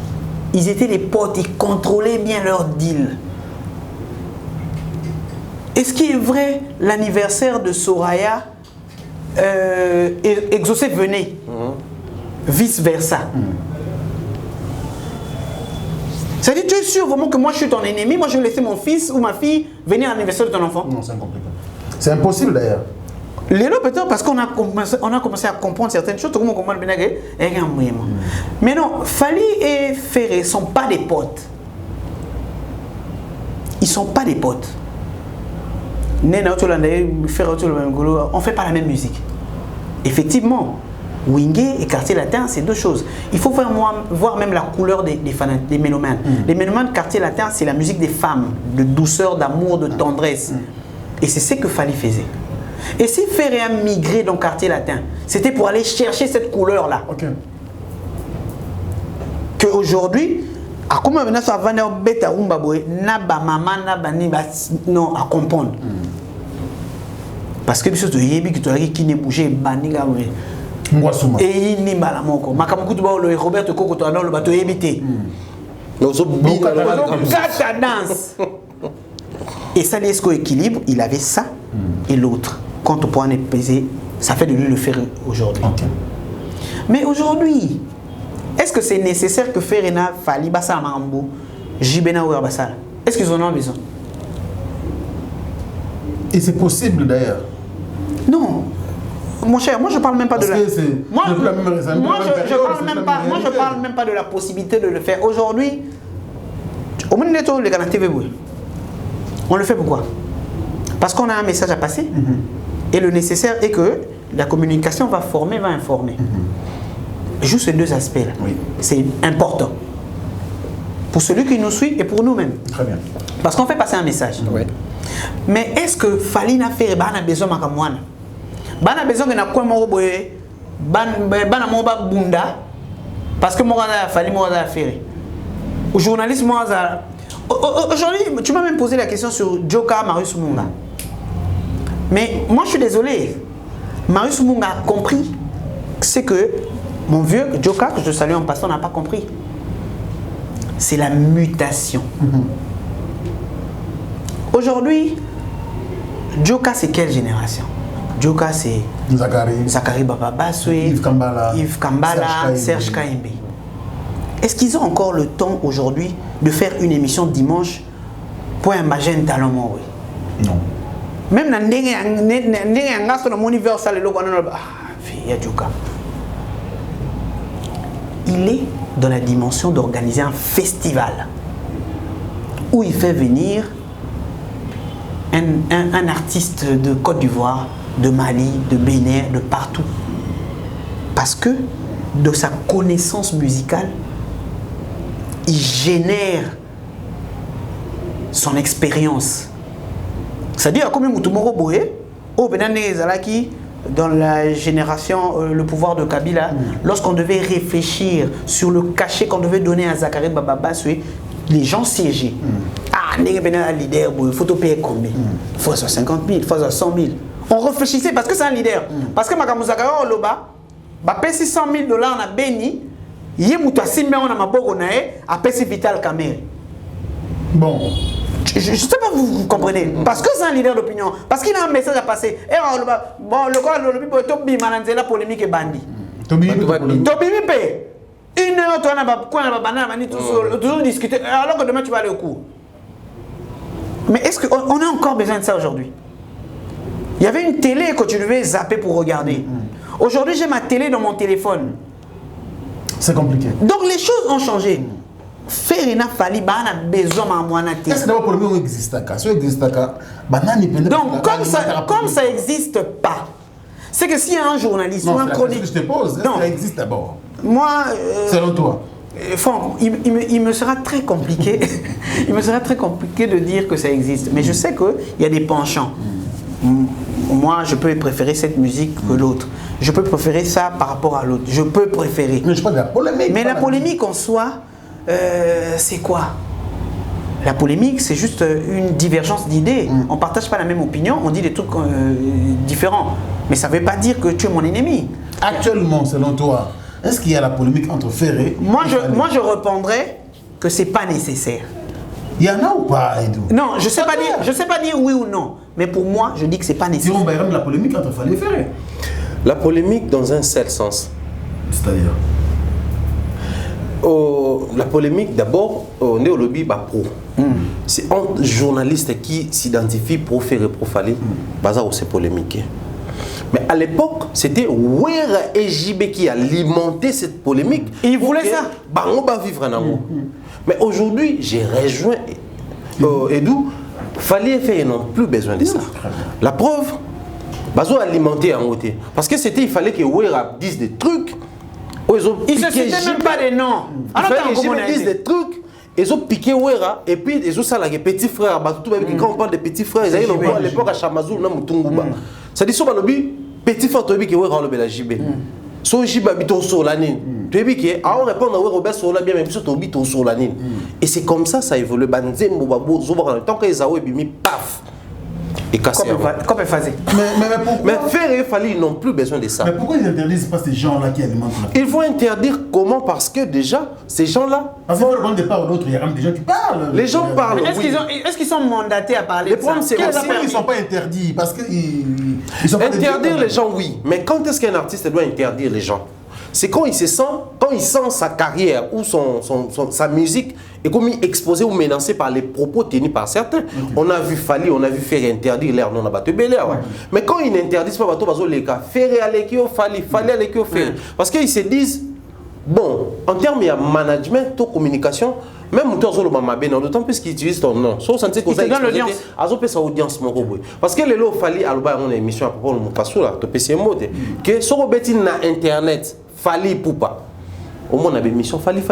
ils étaient les potes, ils contrôlaient bien leur deal. Est-ce qu'il est vrai, l'anniversaire de Soraya, Exaucé venait, vice-versa. C'est-à-dire, tu es sûr vraiment que moi je suis ton ennemi, moi je vais laisser mon fils ou ma fille venir à l'anniversaire de ton enfant? Non, c'est compliqué. C'est impossible d'ailleurs. Lélo peut-être parce qu'on a commencé à comprendre certaines choses, tout le monde comprend bien. Mais non, Fally et Ferré ne sont pas des potes. Ils ne sont pas des potes. On ne fait pas la même musique. Effectivement, Wingé et Quartier Latin, c'est deux choses. Il faut voir même la couleur des mélomanes. Les mélomanes Quartier Latin, c'est la musique des femmes, de douceur, d'amour, de tendresse. Et c'est ce que Fally faisait. Et si Ferré a migré dans Quartier Latin, c'était pour aller chercher cette couleur-là. Okay. Qu'aujourd'hui, à comment maintenant ça va venir bêta umbaboé, naba maman naba ni non à comprendre. Parce que les choses de yebi qui t'ont qui ne bougeait baniga et il n'y pas la moko. Makamuku tu vois le Robert Koko tu as le bateau évité. Donc ça danse. Et ça laisse équilibre, il avait ça et l'autre. Quand on pourra peser, ça fait de lui le faire aujourd'hui. Okay. Mais aujourd'hui, est-ce que c'est nécessaire que Ferena, Fally, Bassa Marambo, Jibena ou Abassal? Est-ce qu'ils en ont besoin? Et c'est possible d'ailleurs. Non. Mon cher, moi je parle même pas de la... Moi je parle même pas de la possibilité de le faire. Aujourd'hui, au moins les gars TV, on le fait pourquoi? Parce qu'on a un message à passer. Et le nécessaire est que la communication va former, va informer. Juste ces deux aspects-là. Oui. C'est important. Pour celui qui nous suit et pour nous-mêmes. Très bien. Parce qu'on fait passer un message. Oui. Mais est-ce que Fally n'a fait a besoin de moi? Bana besoin de quoi moi bana moba bunda parce que moi Fally moi Ferré. Au journaliste moi aujourd'hui tu m'as même posé la question sur Joka Marius Munga. Mais moi je suis désolé. Marius Munga a compris c'est que mon vieux Joka, que je salue en passant, n'a pas compris. C'est la mutation. Aujourd'hui, Joka, c'est quelle génération? Joka, c'est Zachary Baba Baswe, Yves Kambala, Serge Kaimbe. Est-ce qu'ils ont encore le temps aujourd'hui de faire une émission dimanche pour un magène talent? Non. Même dans mon universal, Joka. Il est dans la dimension d'organiser un festival où il fait venir un artiste de Côte d'Ivoire, de Mali, de Bénin, de partout. Parce que de sa connaissance musicale, il génère son expérience. C'est-à-dire, comme Moutoumoro Boé, au Bénin, dans la génération, le pouvoir de Kabila, lorsqu'on devait réfléchir sur le cachet qu'on devait donner à Zachary Baba Baswe, les gens siégeaient. Ah, il y a un leader, il faut te payer combien? Il faut 50 000, il faut 100 000. On réfléchissait parce que c'est un leader. Parce que Makamu Zachary Oloba, il a payé 100 000 $ à Béni, il y a un Simba on a Maboko a payé Vital Kamere. Bon. Je ne sais pas, vous comprenez. Parce que c'est un leader d'opinion. Parce qu'il a un message à passer. Et bon, le corps de l'Obi, la polémique est bandit. Tobi paye. Une heure, tu as toujours discuté. Alors que demain, tu vas aller au cours. Mais est-ce qu'on a encore besoin de ça aujourd'hui? Il y avait une télé que tu devais zapper pour regarder. Aujourd'hui, j'ai ma télé dans mon téléphone. C'est compliqué. Donc les choses ont changé. Faire une fali, bah on a besoin de moi. Est-ce que d'abord pour le moment existe ça? Si existe ça, donc comme ça n'existe pas, c'est que s'il y a un journaliste ou un chronique, je te pose. Est-ce que ça existe d'abord? Moi, selon toi. Franck, il me sera très compliqué. Il me sera très compliqué de dire que ça existe. Mais je sais qu'il y a des penchants. Moi, je peux préférer cette musique que l'autre. Je peux préférer ça par rapport à l'autre. Je peux préférer. Mais je parle de la polémique. Mais la polémique en soi, c'est quoi? La polémique, c'est juste une divergence d'idées. On ne partage pas la même opinion, on dit des trucs différents. Mais ça ne veut pas dire que tu es mon ennemi. Actuellement, selon toi, est-ce qu'il y a la polémique entre Ferré? Moi, je répondrais que ce n'est pas nécessaire. Il y en a ou pas, Edou? Non, je ne sais pas dire oui ou non. Mais pour moi, je dis que ce n'est pas nécessaire. Si on va la polémique entre Fali et Ferré. La polémique dans un seul sens. C'est-à-dire la polémique, d'abord, on est au lobby pro. C'est un journaliste qui s'identifie pour faire et pour Fali, c'est polémique. Mais à l'époque, c'était Wera et JB qui alimentaient cette polémique. Et ils voulaient ça. On va vivre en amour. Mais aujourd'hui, j'ai rejoint Edou. Fali et Ferré n'ont plus besoin de ça. La preuve, Bazo alimenté en côté. Parce que il fallait que Wera dise des trucs. Ils ne se citaient même pas des noms. Il fallait que JB dise des trucs. Ils ont piqué Wera et puis ils ont ça là, les petits frères. Quand on parle de petits frères, ils avaient à l'époque à Chamazou, ça dit ça, petit frère, tu as dit que Wera le JB. So JB habite sur la nine. Tu as dit que on répond à Wera sur la bien, mais puis tu habites sur la nine. Et c'est comme ça évolue. Tant qu'ils ont mis paf. Et cassé. Comme il faisait. Mais Ferré et Fali, ils n'ont plus besoin de ça. Mais pourquoi ils interdisent pas ces gens-là qui alimentent la... Il faut interdire comment? Parce que déjà, ces gens-là... Parce qu'il faut de part ou d'autre, il y a quand même des gens qui parlent. Les gens parlent, Est-ce qu'ils sont mandatés à parler de ça? Le problème, c'est aussi... Ils ne sont pas interdits, parce qu'ils sont pas... Interdire les gens, oui. Mais quand est-ce qu'un artiste doit interdire les gens? C'est quand il se sent, sa carrière ou sa musique est comme exposée ou menacée par les propos tenus par certains. On a vu Fali, on a vu Ferré interdire l'air non abattu Belair. Mais quand ils n'interdisent pas les cas, Ferré allait qui au Fali, Fali allait qui au Ferré. Parce qu'ils se disent, bon, en termes de management, de communication, même d'autant plus qu'ils utilisent ton nom. Sauf que c'est dans l'audience. Ils ont audience. Parce que les lots Fali, on a une émission à propos de mon passou là, de PCMO, que sur le Internet, Fali Poupa. Au moins, on a une mission Fali.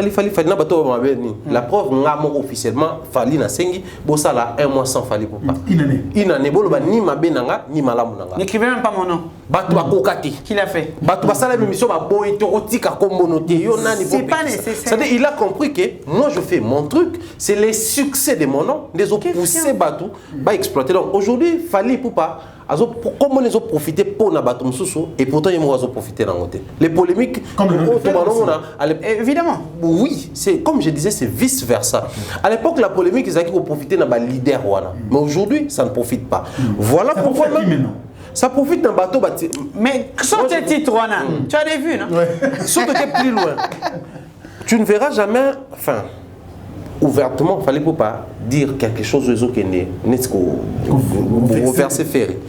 La preuve, on a officiellement Fali na sengi. Bon, ça là, 1 mois sans Fali Poupa. Une année, ni ma benanga, ni malamu nanga. N'écrivez même pas mon nom. Batu Kokati. Qui l'a fait? Batu Basala émission ba boy torotika kombonoté. C'est pas nécessaire. C'est-à-dire, il a compris que moi je fais mon truc, c'est les succès de mon nom, les autres poussés Batu, bah exploiter. Donc aujourd'hui, Fali Poupa. Comment ils ont profité pour Nabatum Soussou et pourtant ils ont profité dans côté. Les polémiques, évidemment. Oui, c'est comme je disais, c'est vice versa. À l'époque, la polémique, ils ont profité dans le leader. Mais aujourd'hui, ça ne profite pas. Voilà pourquoi ça profite d'un bateau. Mais sur tes titres, tu as vu, non? Sauf que tu es plus loin. Tu ne verras jamais. Enfin. Ouvertement, il ne fallait pas dire quelque chose aux autres qui est reverser Ferré.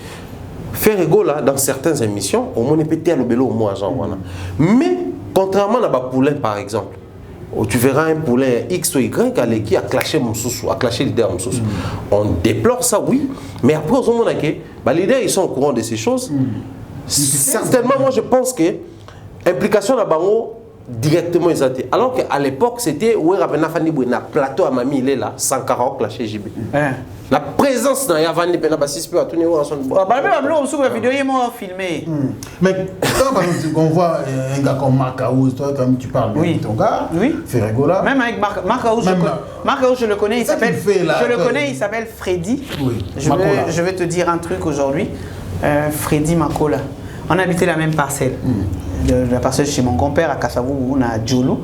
Ferré là, dans certaines émissions, au moins peut être le bélo au moins. Mais, contrairement à Poulain par exemple, où tu verras un Poulain X ou Y qui a clashé Moussoussou, a clashé le leader Moussoussou. On déplore ça, oui, mais après, les leaders ils sont au courant de ces choses. Certainement, moi je pense que l'implication de Bango, directement ils étaient. Alors qu'à l'époque c'était où na plateau à Mami il est là 140 là chez JB. La présence dans Yavani Pena Bassis peut tourner au son. La vidéo est moi filmé. Mais quand on voit un gars comme Marcaouz, toi comme tu parles de ton gars, Ferré là. Même avec Marcaouz, je le connais, il s'appelle il s'appelle Freddy. Je vais te dire un truc aujourd'hui. Freddy Makola. On habitait la même parcelle. La parcelle chez mon grand-père à Kassavou, où on a Djolo.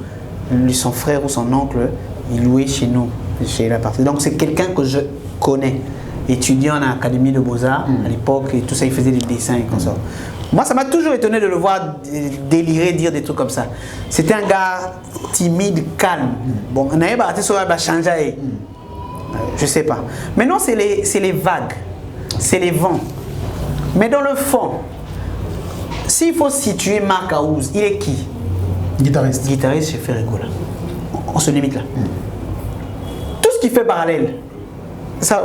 Lui, son frère ou son oncle, il louait chez nous, chez la parcelle. Donc c'est quelqu'un que je connais. Étudiant à l'Académie de Beaux-Arts à l'époque, et tout ça, il faisait des dessins et comme ça. Moi, ça m'a toujours étonné de le voir délirer, dire des trucs comme ça. C'était un gars timide, calme. Bon, on avait battu sur la changé. Je sais pas. Maintenant, c'est les vagues, c'est les vents. Mais dans le fond, s'il faut situer Marc Aouz, il est qui? Guitariste. Guitariste chez Ferregola. On se limite là. Tout ce qui fait parallèle, ça,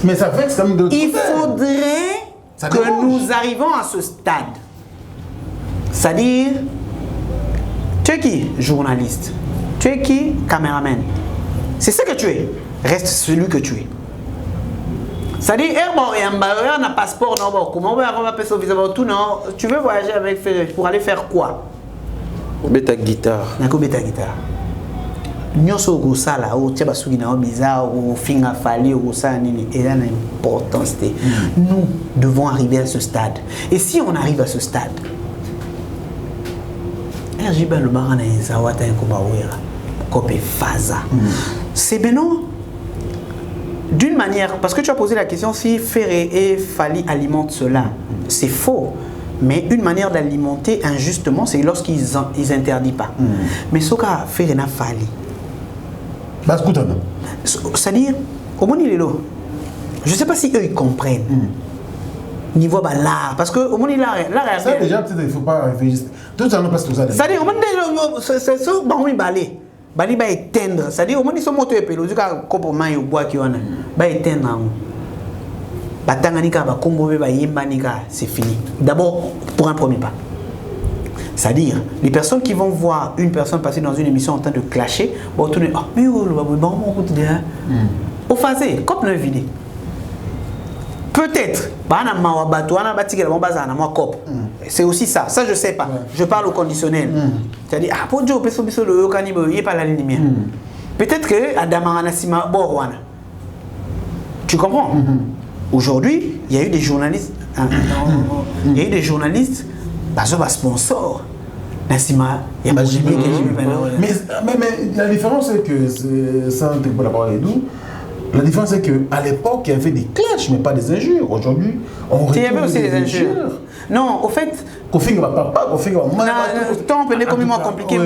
mais ça vexe quand même de. il faudrait Ça que dérange. nous arrivions à ce stade. C'est-à-dire, tu es qui? Journaliste. Tu es qui? Caméraman. C'est ce que tu es. Reste celui que tu es. C'est-à-dire, on a un passeport, non, comment on va appeler ça, tout, non. Tu veux voyager avec pour aller faire quoi? Beta guitare. Nako beta guitare. Nyonso okosala o tia basuki na bizarre ou finga fali ou ça nini et là l'importance. Nous devons arriver à ce stade. Et si on arrive à ce stade, RGB le barana ezawata ekobawera kopé faza. C'est maintenant d'une manière, parce que tu as posé la question si Ferré et Fali alimentent cela. C'est faux. Mais une manière d'alimenter injustement, c'est lorsqu'ils interdisent pas. Mais ce qu'a Ferré n'a Fali. C'est-à-dire, au moins il est là. Je ne sais pas si eux ils comprennent. Niveau l'art. Parce que au moins l'art. Ça déjà, peut-être il ne faut pas réfléchir. Tout ça, non, parce que ça. C'est-à-dire, au moins c'est ça, balé. Bali va éteindre. C'est-à-dire, au moins ils sont motos et pélos. Du coup, comme on a bois qui on a, va éteindre. Batanganika, Bakombo, Yembanika, c'est fini. D'abord, pour un premier pas. C'est-à-dire, les personnes qui vont voir une personne passer dans une émission en train de clasher, vont tourner, ah, mais où le babou, bon, au phasé, comme le vidé. Peut-être, c'est aussi ça. Ça, je ne sais pas. Je parle au conditionnel. C'est-à-dire, ah, pour Dieu, il n'y a pas la lumière. Peut-être que Adama Anasima Borwana. Tu comprends? Aujourd'hui, il y a eu des journalistes. Il y a eu des journalistes, sponsor. Nassima, il y a mais la différence, c'est que, sans te la parole d'où, la différence, c'est qu'à l'époque, il y avait des clashs, mais pas des injures. Aujourd'hui, on retrouve il y avait aussi des injures. Non, au fait. Kofi va papa, Kofi va maman. Temps peut être compliqué.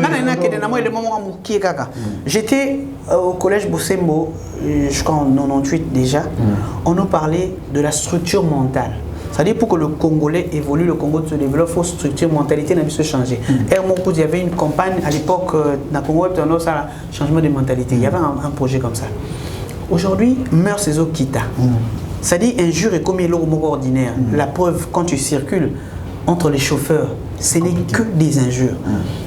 J'étais au collège Bosembo, je crois en 98 déjà. On nous parlait de la structure mentale. C'est-à-dire pour que le Congolais évolue, le Congo se développe, il faut structure, mentalité n'a pas se changer. Il y avait une campagne à l'époque, dans le Congo, ça changement de mentalité. Il y avait un projet comme ça. Aujourd'hui, meurt ces eaux kita. C'est-à-dire injure et comme il est ordinaire. La preuve, quand tu circules entre les chauffeurs, ce n'est que des injures.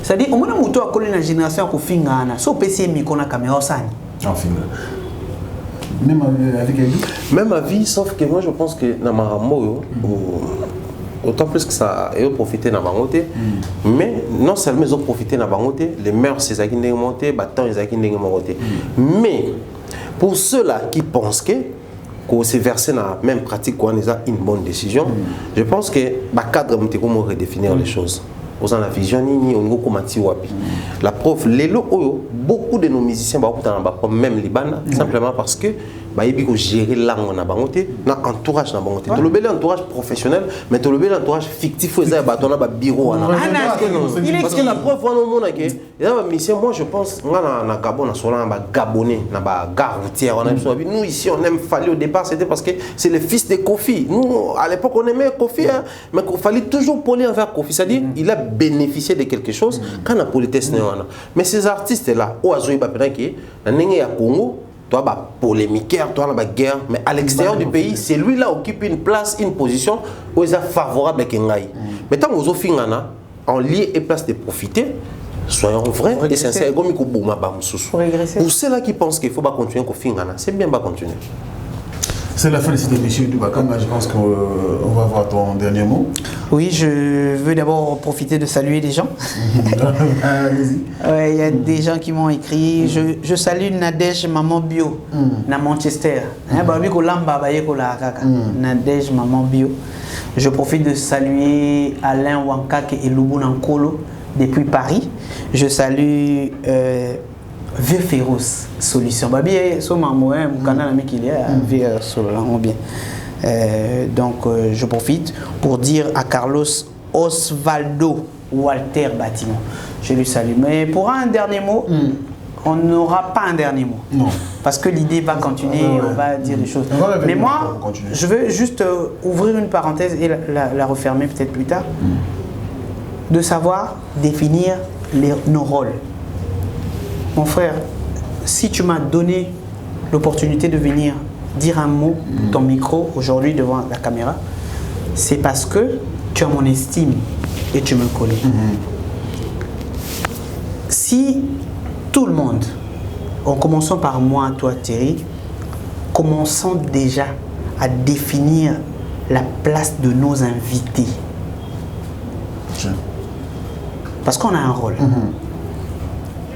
C'est-à-dire, au moins, on a collé la génération qui fait un an. Si on peut essayer de faire la caméra, même avec Eddie. Même avis, sauf que moi je pense que dans ma autant plus que ça a profité dans ma côté, mais non seulement ils ont profité dans ma côté, les mœurs c'est ça qui n'est monté, bâtons c'est ça qui n'est monté. Mais pour ceux-là qui pensent que s'est versé dans la même pratique qu'on a une bonne décision, je pense que le cadre est comment redéfinir les choses. Aux la vision ni on go wapi. La preuve beaucoup de nos musiciens même Liban simplement parce que ils ont géré langue na bangoté na entourage na bangoté. To le bel entourage professionnel mais to le bel entourage fictif aux na bureau parce que la preuve on mona que les musiciens moi je pense na Gabon na sola na gabonais na ba gare routière on a nous ici on aime Fali au départ c'était parce que c'est le fils de Kofi. Nous à l'époque on aimait Kofi mais il fallait toujours poli envers Kofi, c'est-à-dire il a bénéficié de quelque chose quand la politesse n'est pas. Mais ces artistes là au azoui ba penaki na ndenge ya Congo toi bah polémiquaire, toi la guerre, mais à l'extérieur du pays, c'est lui là occupe une place, une position où il est favorable à Kengai. Mais tant aux Ofingana, en lieu et place de profiter, soyons vrais et sincères. Pour ceux-là qui pensent qu'il faut pas continuer Kofingana, c'est bien pas continuer. C'est la fin de cette émission du Bakam. Je pense qu'on va voir ton dernier mot. Oui, je veux d'abord profiter de saluer des gens. Il y a des gens qui m'ont écrit. Je salue Nadège Maman Bio, na Manchester. Nadège Maman Bio. Je profite de saluer Alain Wankake et Loubou Nankolo depuis Paris. Je salue Vieux Féroce Solution. Babi so maman mon canal ami qu'il y a Vieux Solution bien. Donc je profite pour dire à Carlos Osvaldo Walter Bâtiment. Je lui salue. Mais pour un dernier mot, on n'aura pas un dernier mot. Non. Parce que l'idée va continuer, on va dire des choses. Mais moi, je veux juste ouvrir une parenthèse et la refermer peut-être plus tard. De savoir définir nos rôles. Mon frère, si tu m'as donné l'opportunité de venir dire un mot, ton micro, aujourd'hui devant la caméra, c'est parce que tu as mon estime et tu me connais. Si tout le monde, en commençant par moi, toi Thierry, commençons déjà à définir la place de nos invités. Parce qu'on a un rôle.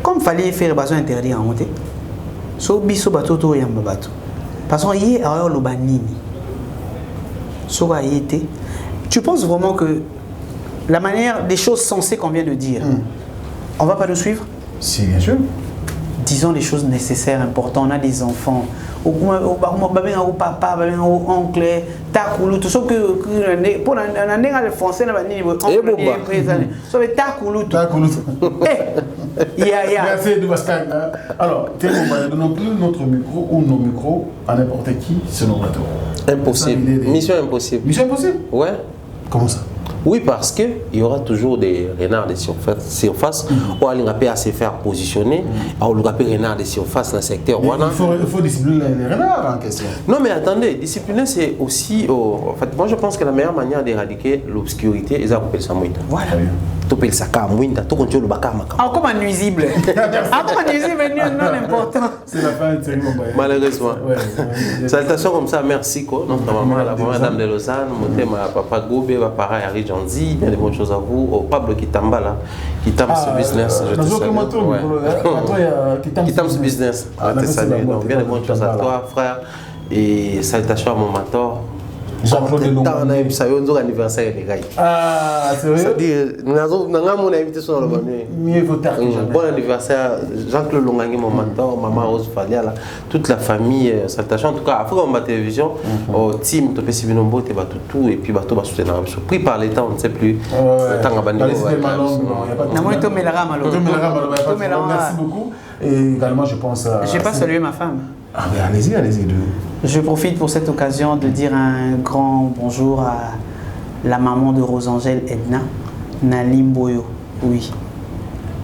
Comme il fallait faire besoin interdit en monter, so biso bato to yamba bato. Parce qu'on y est à l'obanini. So va y été. Tu penses vraiment que la manière des choses sensées qu'on vient de dire, on va pas nous suivre? Si, bien sûr. Disons les choses nécessaires, importantes. On a des enfants. Au papa, au oncle, takulu, tout ça que pour un français, Merci de Pascal. Alors, donnons plus notre micro ou nos micros à n'importe qui sur nos plateaux. Impossible. Mission impossible. Mission impossible? Ouais. Comment ça? Oui, parce qu'il y aura toujours des renards de surface. Ou à l'ingapé à se faire positionner. À l'ingapé renards de surface dans le secteur. Il faut discipliner les renards en question. Non, mais attendez, discipliner, c'est aussi. En fait, moi, je pense que la meilleure manière d'éradiquer l'obscurité, ils appellent ça mouïta. Voilà. Tu appelles ça mouïta, tu continues le bakama. Comme un nuisible. Comme un nuisible, non important. C'est la fin de Thierry Mombaya. Malheureusement. Salutations comme ça, merci quoi. Notre maman, la madame de Lausanne, mon thème, papa Gobe, papa Harry Janzi, il y a de bonnes choses à vous. Au Pablo Kitamba là, qui tape ce business. Je te salue. Qui tape ce business. Je te salue. Donc, bien de bonnes choses à toi, frère. Et salutations à mon mentor. Jean-Claude Delongo. On a eu un anniversaire les gars. Ah, c'est vrai. C'est-à-dire, nous avons invité sur le mieux vaut tard que jamais. Bon anniversaire, Jean-Claude Longangi, mon mentor, maman Rose Falia, toute la famille, salutations. En tout cas, après on va télévision, au team, tu peux suivre nos beaux, tu vas tout, et puis tu vas soutenir. Pris par l'État, on ne sait plus. Merci beaucoup. Et également, je pense à. Je n'ai pas salué ma femme. Ah, mais allez-y. Je profite pour cette occasion de dire un grand bonjour à la maman de Rosangèle Edna, Nalim Boyo. Oui,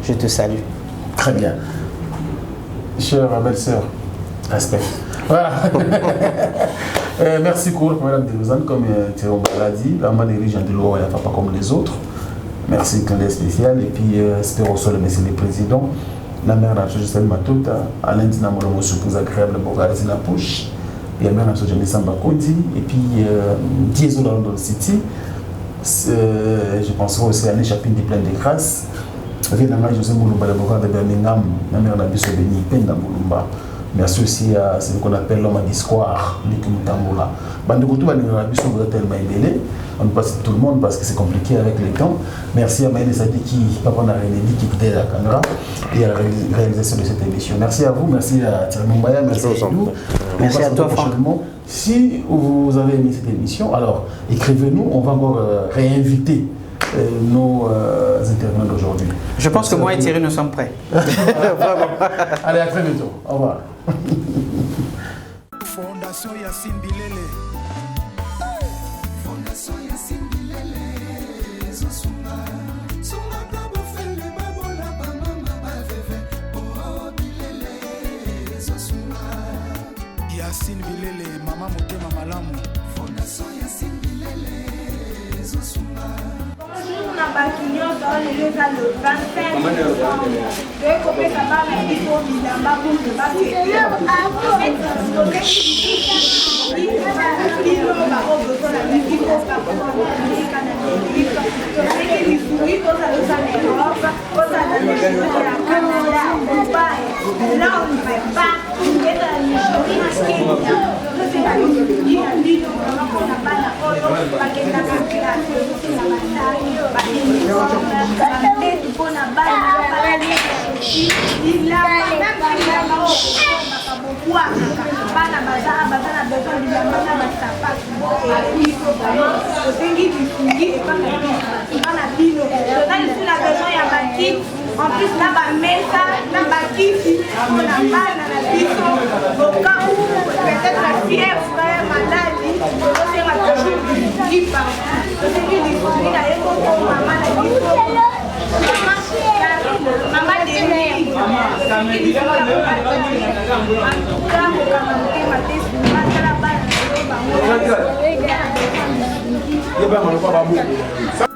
je te salue. Très bien. Chère belle-sœur, respect. Voilà. Merci beaucoup, Madame de Lausanne, comme Thierry l'a dit, la maman des gens de l'eau, il n'y a pas comme les autres. Merci, clin d'œil spécial. Et puis, espérons sur le Monsieur le Président. La mère n'a pas Matota, Alain Dinamolo, surprise agréable, Bogarzi la poche. Et la mère n'a pas Samba Kodi. Et puis, Diesel dans le City. Je penserai aussi à un chapitre plein de grâce. José Moulumba, l'avocat de Birmingham, la mère n'a pas Béni, Penda Moulumba. Merci aussi à ce qu'on appelle l'homme à discours, Luc Moutamboula. Bandekoutou va nous avoir tellement aidé. On passe tout le monde parce que c'est compliqué avec les temps. Merci à Maëlle Sadiki, Papa Narénédi qui était à la caméra et à la réalisation de cette émission. Merci à vous, merci à Thierry Mombaya, merci à vous. Merci à toi, Franck. Si vous avez aimé cette émission, alors écrivez-nous, on va encore réinviter nos intervenants d'aujourd'hui. Je pense que moi et Thierry, nous sommes prêts. Allez, à très bientôt. Au revoir. Fondation Yassine Bilele. Fondation Yassine Bilele. Zosunga. Sunga kabo fele babola ba mama ba veve. Oh Bilele. Zosunga. Yassine Bilele, mama motema malamu. Fondation Yassine Bilele. Zosunga. On a battu le 25 kopesa bana biso bilamba pour En plus, na ba mesa, na ba kiti, on a bana na biso, au cas où peut-être la fièvre, maladie, on sera toujours libre. C'est ce qui dit, on a un peu maman la biso. Maman de nuit, c'est ce qui dit, en tout cas, on va manquer ma tête, on va faire la balle.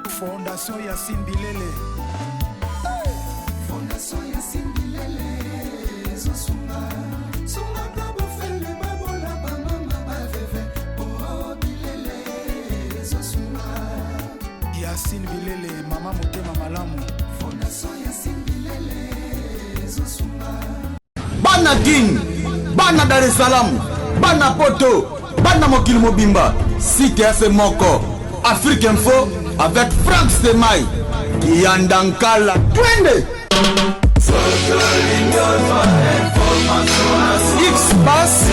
Fondation Yassine Bilele. Fondation Yassine Bilele. Zosunga. Sunga kabo fele babola ba mama ba veve. Oh Bilele. Zosunga. Yassine Bilele, mama motema malamu. Fondation Yassine Bilele. Zosunga. Bana Guine, Bana Dar es Salaam, Bana Poto, Bana Mokili Mobimba, Cité AC Moko, Afrique Info avec Franck Semaï, Yandankala, Twende. X-Bass,